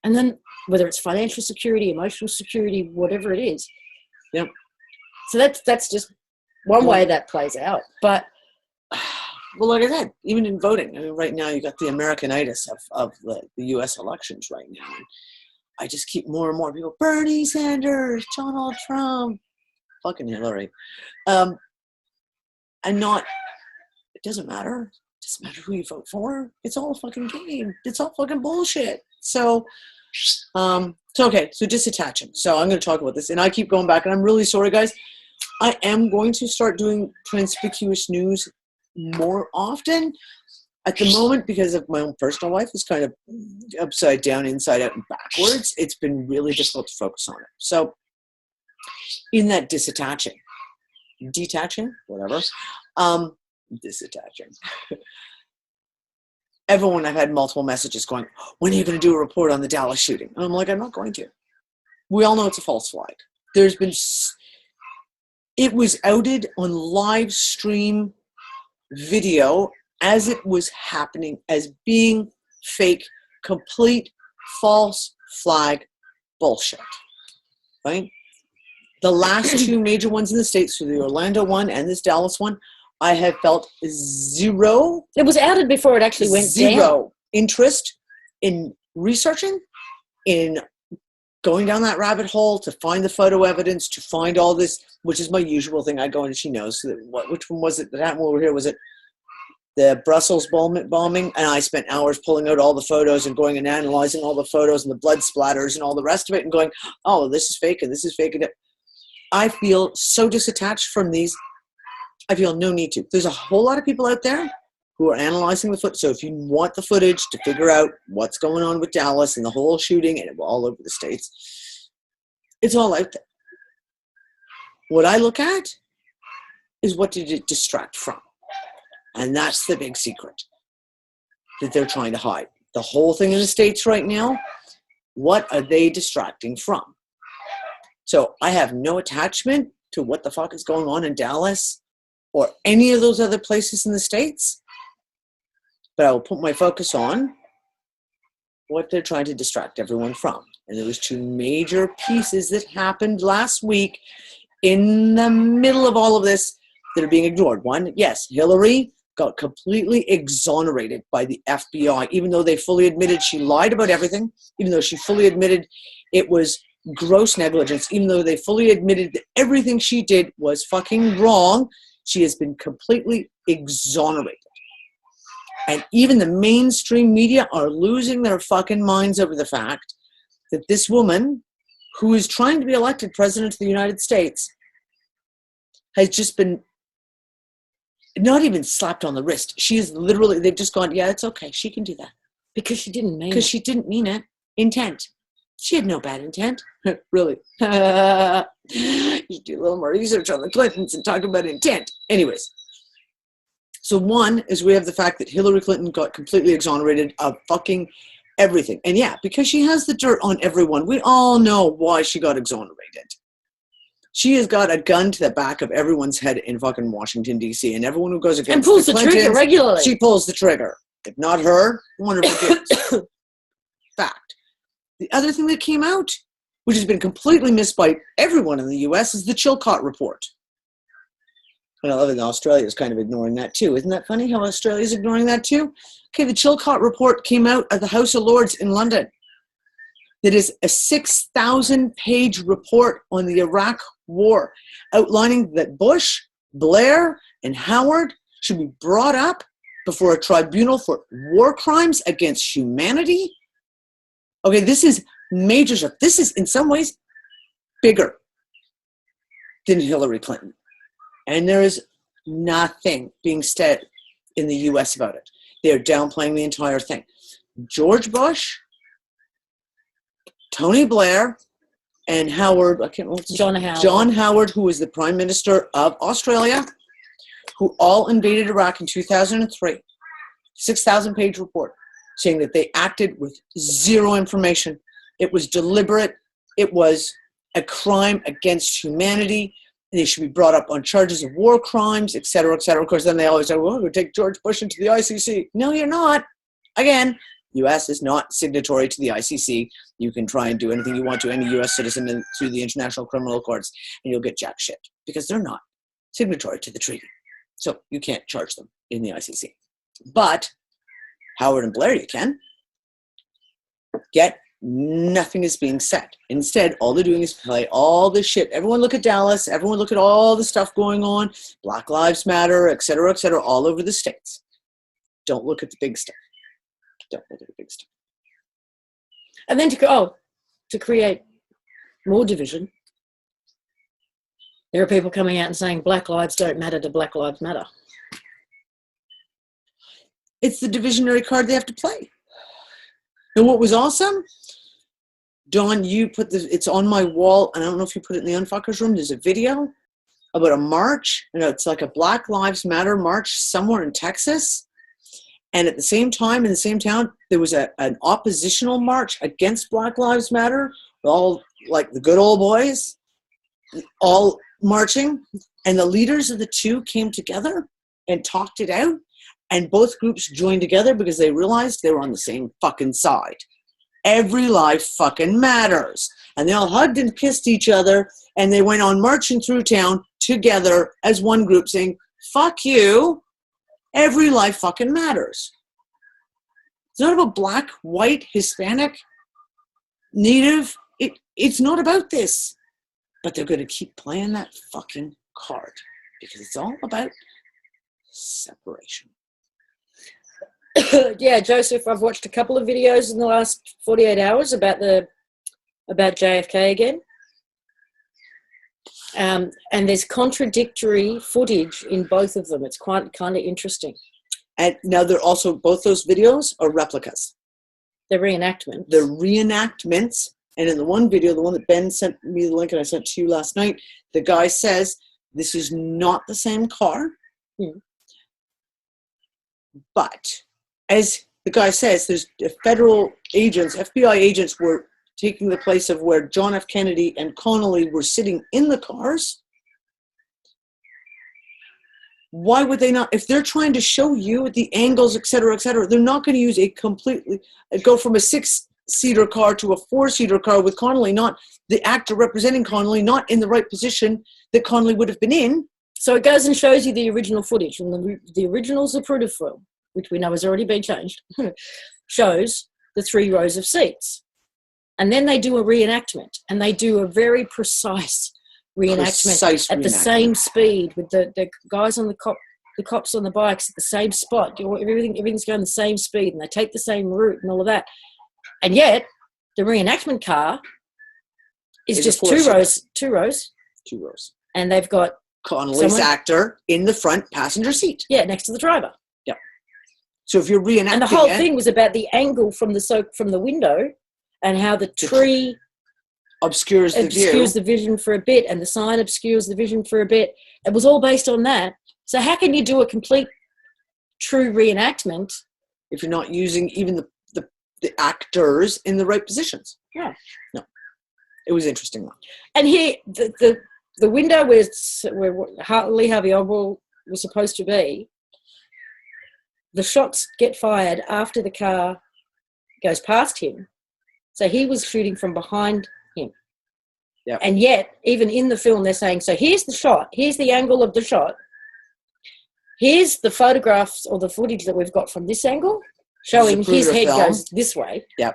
and then whether it's financial security, emotional security, whatever it is. Yep. So that's just one way that plays out. But well, like I said, even in voting, I mean, right now you got the Americanitis of the U.S. elections right now. And I just keep more and more people, Bernie Sanders, Donald Trump, fucking Hillary. and not, it doesn't matter. It doesn't matter who you vote for. It's all a fucking game. It's all fucking bullshit. So, okay, so disattaching. So I'm going to talk about this, and I keep going back, and I'm really sorry, guys. I am going to start doing conspicuous news more often at the moment because of my own personal life. Is kind of upside down, inside out, and backwards. It's been really difficult to focus on it. So in that detaching, whatever, disattaching. Everyone, I've had multiple messages going, when are you going to do a report on the Dallas shooting? And I'm like, I'm not going to. We all know it's a false flag. There's been, it was outed on live stream video as it was happening as being fake, complete false flag bullshit, right? The last two major ones in the States, so the Orlando one and this Dallas one, I have felt zero. It was outed before it actually went down. Zero interest in researching, in going down that rabbit hole to find the photo evidence, to find all this, which is my usual thing. I go in and she knows. Which one was it that happened over here? Was it the Brussels bombing? And I spent hours pulling out all the photos and going and analyzing all the photos and the blood splatters and all the rest of it and going, oh, this is fake and this is fake. And I feel so disattached from these. I feel no need to. There's a whole lot of people out there who are analyzing the footage. So if you want the footage to figure out what's going on with Dallas and the whole shooting and all over the States, it's all out there. What I look at is what did it distract from? And that's the big secret that they're trying to hide. The whole thing in the States right now, what are they distracting from? So I have no attachment to what the fuck is going on in Dallas or any of those other places in the States, but I will put my focus on what they're trying to distract everyone from. And there was two major pieces that happened last week in the middle of all of this that are being ignored. One, yes, Hillary got completely exonerated by the FBI, even though they fully admitted she lied about everything, even though she fully admitted it was gross negligence, even though they fully admitted that everything she did was fucking wrong. She has been completely exonerated. And even the mainstream media are losing their fucking minds over the fact that this woman, who is trying to be elected president of the United States, has just been not even slapped on the wrist. She is literally, they've just gone, yeah, it's okay. She can do that. Because she didn't mean it. Because she didn't mean it. Intent. She had no bad intent. Really. You do a little more research on the Clintons and talk about intent. Anyways. So one is we have the fact that Hillary Clinton got completely exonerated of fucking everything. And yeah, because she has the dirt on everyone, we all know why she got exonerated. She has got a gun to the back of everyone's head in fucking Washington, D.C. And everyone who goes against and pulls the trigger regularly. She pulls the trigger. If not her, one of her kids. Fact. The other thing that came out, which has been completely missed by everyone in the U.S., is the Chilcot report. And I love it. Australia is kind of ignoring that too. Isn't that funny how Australia is ignoring that too? Okay, the Chilcot report came out at the House of Lords in London. That is a 6,000-page report on the Iraq war, outlining that Bush, Blair, and Howard should be brought up before a tribunal for war crimes against humanity. Okay, this is major stuff. This is, in some ways, bigger than Hillary Clinton. And there is nothing being said in the U.S. about it. They're downplaying the entire thing. George Bush, Tony Blair, and Howard, I can't remember. John Howard, who was the Prime Minister of Australia, who all invaded Iraq in 2003. 6,000-page report saying that they acted with zero information. It was deliberate. It was a crime against humanity. They should be brought up on charges of war crimes, et cetera, et cetera. Of course, then they always say, well, we'll take George Bush into the ICC. No, you're not. Again, U.S. is not signatory to the ICC. You can try and do anything you want to any U.S. citizen through the international criminal courts, and you'll get jack shit because they're not signatory to the treaty. So you can't charge them in the ICC. But Howard and Blair, you can. Get nothing is being said. Instead, all they're doing is play all this shit. Everyone look at Dallas. Everyone look at all the stuff going on. Black Lives Matter, et cetera, all over the States. Don't look at the big stuff. Don't look at the big stuff. And then to create more division, there are people coming out and saying Black lives don't matter to Black Lives Matter. It's the divisionary card they have to play. And what was awesome, Dawn, you put it's on my wall, and I don't know if you put it in the Unfuckers room. There's a video about a march, and it's like a Black Lives Matter march somewhere in Texas. And at the same time, in the same town, there was an oppositional march against Black Lives Matter, all like the good old boys, all marching. And the leaders of the two came together and talked it out. And both groups joined together because they realized they were on the same fucking side. Every life fucking matters. And they all hugged and kissed each other, and they went on marching through town together as one group saying, fuck you, every life fucking matters. It's not about black, white, Hispanic, Native. It's not about this. But they're going to keep playing that fucking card because it's all about separation. Yeah, Joseph, I've watched a couple of videos in the last 48 hours about JFK again. And there's contradictory footage in both of them. It's quite kind of interesting. And now they're also, both those videos are replicas. They're reenactments. They're reenactments. And in the one video, the one that Ben sent me the link and I sent to you last night, the guy says, this is not the same car. But as the guy says, there's federal agents, FBI agents were taking the place of where John F. Kennedy and Connolly were sitting in the cars. Why would they not? If they're trying to show you the angles, et cetera, they're not going to use go from a 6-seater car to a 4-seater car with Connolly, not the actor representing Connolly, not in the right position that Connolly would have been in. So it goes and shows you the original footage from the original Zapruder film, which we know has already been changed, shows the 3 rows of seats. And then they do a reenactment, and they do a very precise reenactment at the same speed with the guys on the cops on the bikes at the same spot. Everything's going the same speed, and they take the same route and all of that. And yet, the reenactment car is just 2 rows. 2 rows. And they've got Connolly's actor in the front passenger seat. Yeah, next to the driver. Yeah. So if you're reenacting, and the whole thing was about the angle from the window and how the tree obscures the vision for a bit, and the sign obscures the vision for a bit. It was all based on that. So how can you do a complete true reenactment if you're not using even the actors in the right positions? Yeah. No. It was interesting. And here, the window where Lee Harvey Oswald was supposed to be, the shots get fired after the car goes past him. So he was shooting from behind him. Yeah. And yet, even in the film, they're saying, so here's the shot, here's the angle of the shot, here's the photographs or the footage that we've got from this angle, showing his head goes this way. Yeah.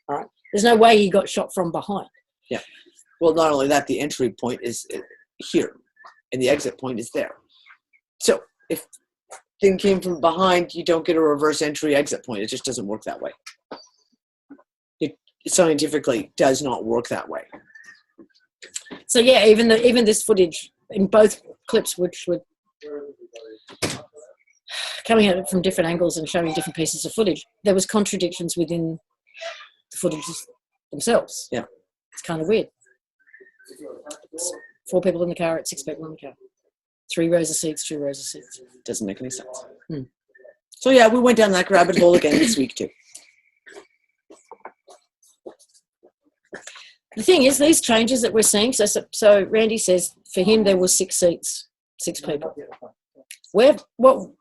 All right. There's no way he got shot from behind. Yeah. Well, not only that, the entry point is here, and the exit point is there. So if thing came from behind, you don't get a reverse entry exit point. It just doesn't work that way. It scientifically does not work that way. So yeah, even this footage in both clips, which were coming at it from different angles and showing different pieces of footage, there was contradictions within the footages themselves. Yeah. It's kind of weird. It's 4 people in the car, it's 6 people in the car. 3 rows of seats, 2 rows of seats. Doesn't make any sense. So yeah, we went down that rabbit hole again this week too. The thing is, these changes that we're seeing, so Randy says for him there was 6 seats, 6 people. What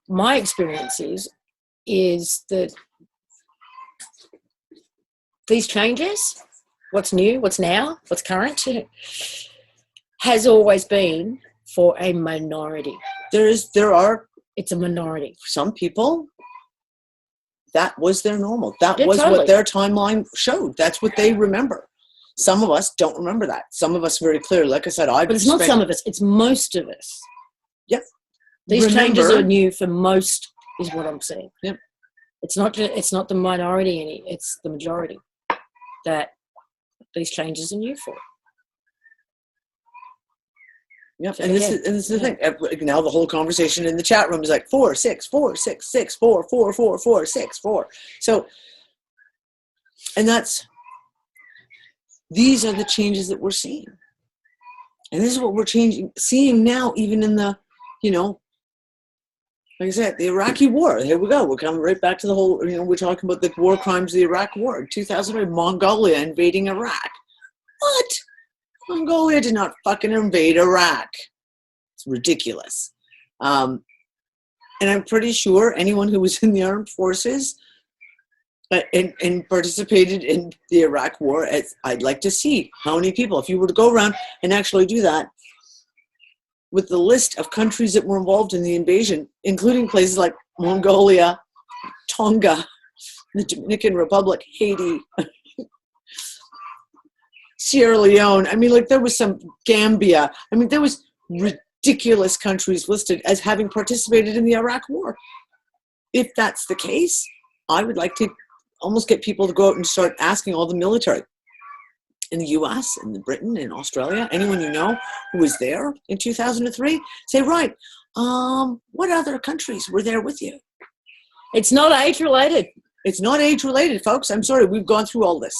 my experience is that these changes, what's new, what's now, what's current, has always been for a minority. It's a minority. Some people that was their normal. That Yeah, was totally. what their timeline showed. That's what they remember. Some of us don't remember that. Some of us very clearly, like I said, But it's not some of us, it's most of us. Yep. These changes are new for most, is what I'm saying. Yep. It's not the minority, it's the majority that these changes are new for. Yep. So, And this is the thing. Now the whole conversation in the chat room is like 4, 6, 4, 6, 6, 4, 4, 4, 4, 6, 4. So, and these are the changes that we're seeing. And this is what we're seeing now, even in the, like I said, the Iraqi war. Here we go. We're coming right back to the whole, we're talking about the war crimes of the Iraq war. 2008, Mongolia invading Iraq. What? Mongolia did not fucking invade Iraq. It's ridiculous. And I'm pretty sure anyone who was in the armed forces and participated in the Iraq war, I'd like to see how many people, if you were to go around and actually do that, with the list of countries that were involved in the invasion, including places like Mongolia, Tonga, the Dominican Republic, Haiti, Sierra Leone. I mean, like there was some Gambia. I mean, there was ridiculous countries listed as having participated in the Iraq war. If that's the case, I would like to almost get people to go out and start asking all the military in the US and Britain and Australia, anyone you know who was there in 2003, say, right, what other countries were there with you? It's not age related. It's not age related, folks. I'm sorry, we've gone through all this.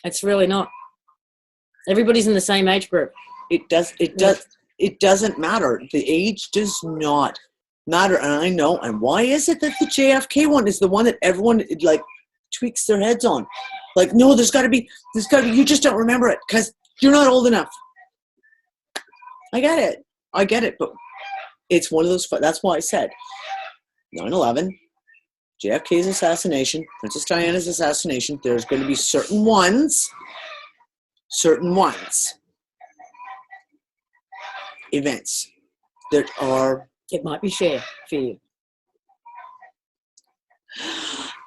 It's really not. Everybody's in the same age group. It doesn't matter. The age does not matter. And I know. And why is it that the JFK one is the one that everyone like tweaks their heads on? Like, no, there's got to be, you just don't remember it because you're not old enough. I get it. But it's one of those, that's why I said 9/11, JFK's assassination, Princess Diana's assassination, there's going to be certain ones, events that are, it might be shared for you,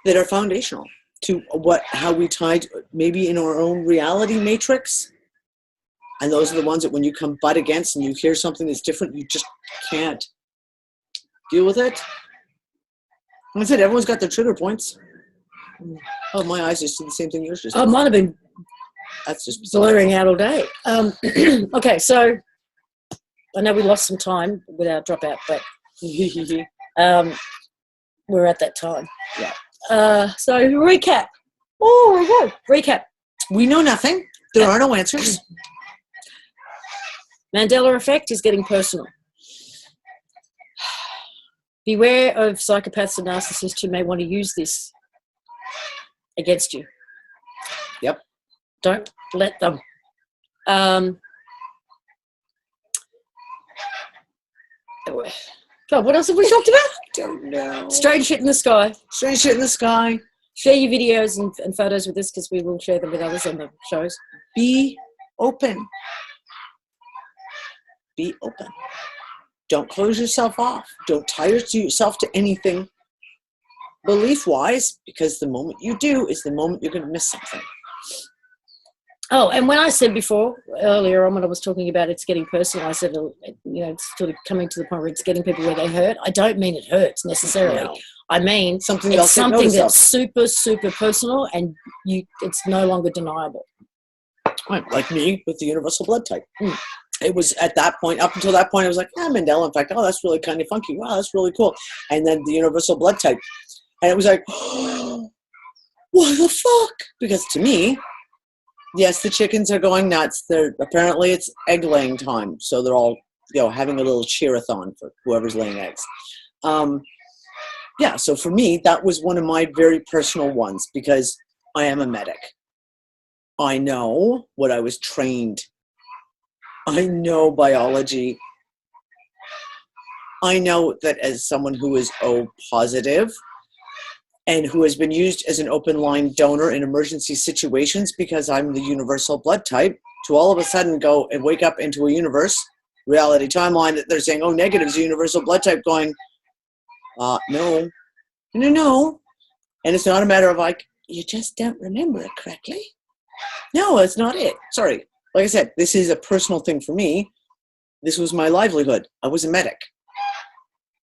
that are foundational to how we tied maybe in our own reality matrix. And those are the ones that when you come butt against and you hear something that's different, you just can't deal with it. Like I said, everyone's got their trigger points. Oh, my eyes just did the same thing yours just did. Oh, mine have been That's just blurring out all day. Okay, so I know we lost some time with our dropout, but we're at that time. Yeah. So recap. Oh my God. Recap. We know nothing. There are no answers. Mandela effect is getting personal. Beware of psychopaths and narcissists who may want to use this against you. Yep. Don't let them. God, what else have we talked about? Don't know. Strange shit in the sky. Strange shit in the sky. Share your videos and photos with us because we will share them with others on the shows. Be open. Be open. Don't close yourself off. Don't tie yourself to anything belief-wise, because the moment you do is the moment you're going to miss something. Oh, and when I said earlier on when I was talking about it's getting personal, I said, it's sort of coming to the point where it's getting people where they hurt. I don't mean it hurts necessarily. No. I mean something it's something that's of. super, super personal and it's no longer deniable. Right, like me with the universal blood type. It was at that point, up until that point, I was like, Mandela effect. Oh, that's really kind of funky. Wow, that's really cool. And then the universal blood type. And it was like, oh, what the fuck? Because to me, yes, the chickens are going nuts. Apparently it's egg laying time. So they're all, having a little cheer-a-thon for whoever's laying eggs. Yeah, so for me, that was one of my very personal ones because I am a medic. I know what I was trained. I know biology. I know that as someone who is O positive and who has been used as an open line donor in emergency situations because I'm the universal blood type, to all of a sudden go and wake up into a reality timeline that they're saying, oh, negative is a universal blood type, going, no, No. And it's not a matter of like, you just don't remember it correctly. No, it's not it. Sorry. Like I said, this is a personal thing for me. This was my livelihood. I was a medic.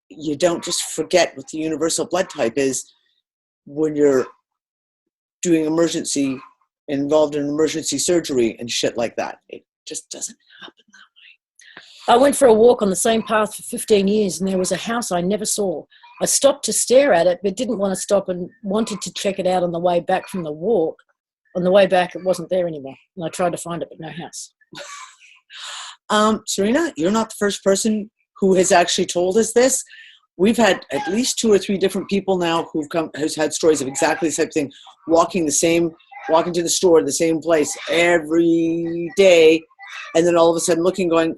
You don't just forget what the universal blood type is when you're doing involved in emergency surgery and shit like that. It just doesn't happen that way. I went for a walk on the same path for 15 years, and there was a house I never saw. I stopped to stare at it, but didn't want to stop and wanted to check it out on the way back from the walk. On the way back, it wasn't there anymore. And I tried to find it, but no house. Serena, you're not the first person who has actually told us this. We've had at least 2 or 3 different people now who's had stories of exactly the same thing, walking to the store, the same place every day, and then all of a sudden looking, going,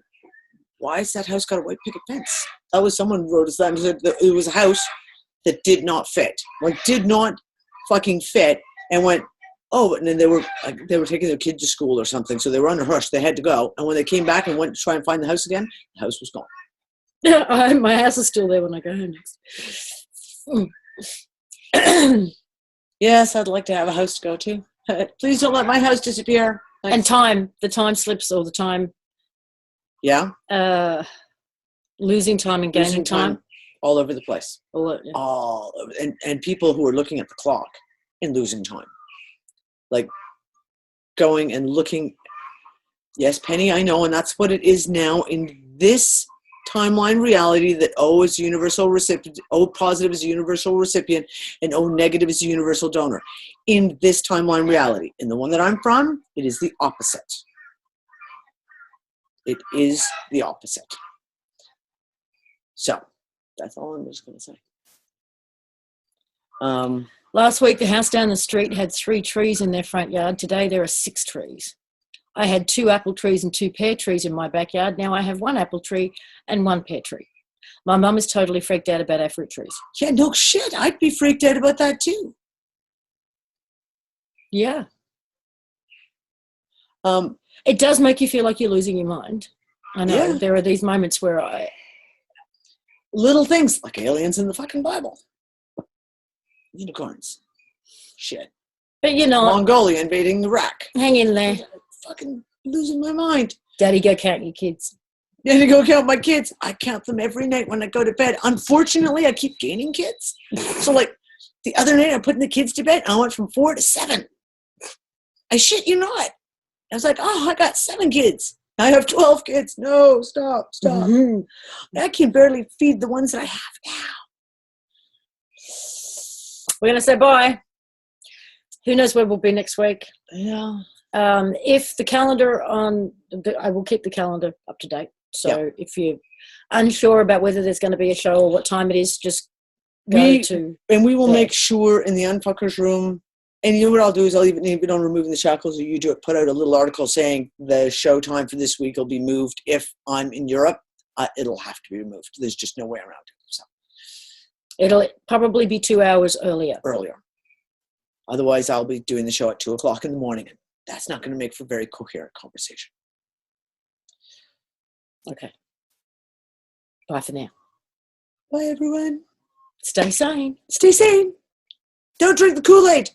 why has that house got a white picket fence? That was someone wrote us that and said that it was a house that did not fit. Like, did not fucking fit, and went, oh, and then they were taking their kid to school or something, so they were under rush. They had to go, and when they came back and went to try and find the house again, the house was gone. My house is still there when I go home next. Yes, I'd like to have a house to go to. Please don't let my house disappear. Thanks. And the time slips all the time. Yeah. Losing time and gaining Losing time all over the place. All over. And people who are looking at the clock and losing time. Like going and looking. Yes, Penny, I know, and that's what it is now in this timeline reality, that O is universal recipient, O positive is a universal recipient, and O negative is a universal donor. In this timeline reality, in the one that I'm from, it is the opposite. It is the opposite. So that's all I'm just going to say. Last week, the house down the street had 3 trees in their front yard. Today, there are 6 trees. I had 2 apple trees and 2 pear trees in my backyard. Now I have 1 apple tree and 1 pear tree. My mum is totally freaked out about our fruit trees. Yeah, no shit. I'd be freaked out about that too. Yeah. It does make you feel like you're losing your mind. I know. Yeah. There are these moments where little things like aliens in the fucking Bible. Unicorns. Shit. But you know. Mongolia invading Iraq. Hang in there. Fucking losing my mind. Daddy, go count your kids. Daddy, go count my kids. I count them every night when I go to bed. Unfortunately, I keep gaining kids. So like the other night, I'm putting the kids to bed. I went from 4 to 7. I shit you not. I was like, oh, I got 7 kids. I have 12 kids. No, stop. Mm-hmm. I can barely feed the ones that I have now. We're going to say bye. Who knows where we'll be next week? Yeah. If the calendar I will keep the calendar up to date. So if you're unsure about whether there's going to be a show or what time it is, just go to. And we will make sure in the Unfuckers room. And you know what I'll do is I'll even on Removing the Shackles, or you do it, put out a little article saying the show time for this week will be moved. If I'm in Europe, it'll have to be removed. There's just no way around it. So it'll probably be 2 hours earlier. Otherwise, I'll be doing the show at 2:00 in the morning. And that's not going to make for very coherent conversation. Okay. Bye for now. Bye, everyone. Stay sane. Stay sane. Don't drink the Kool-Aid.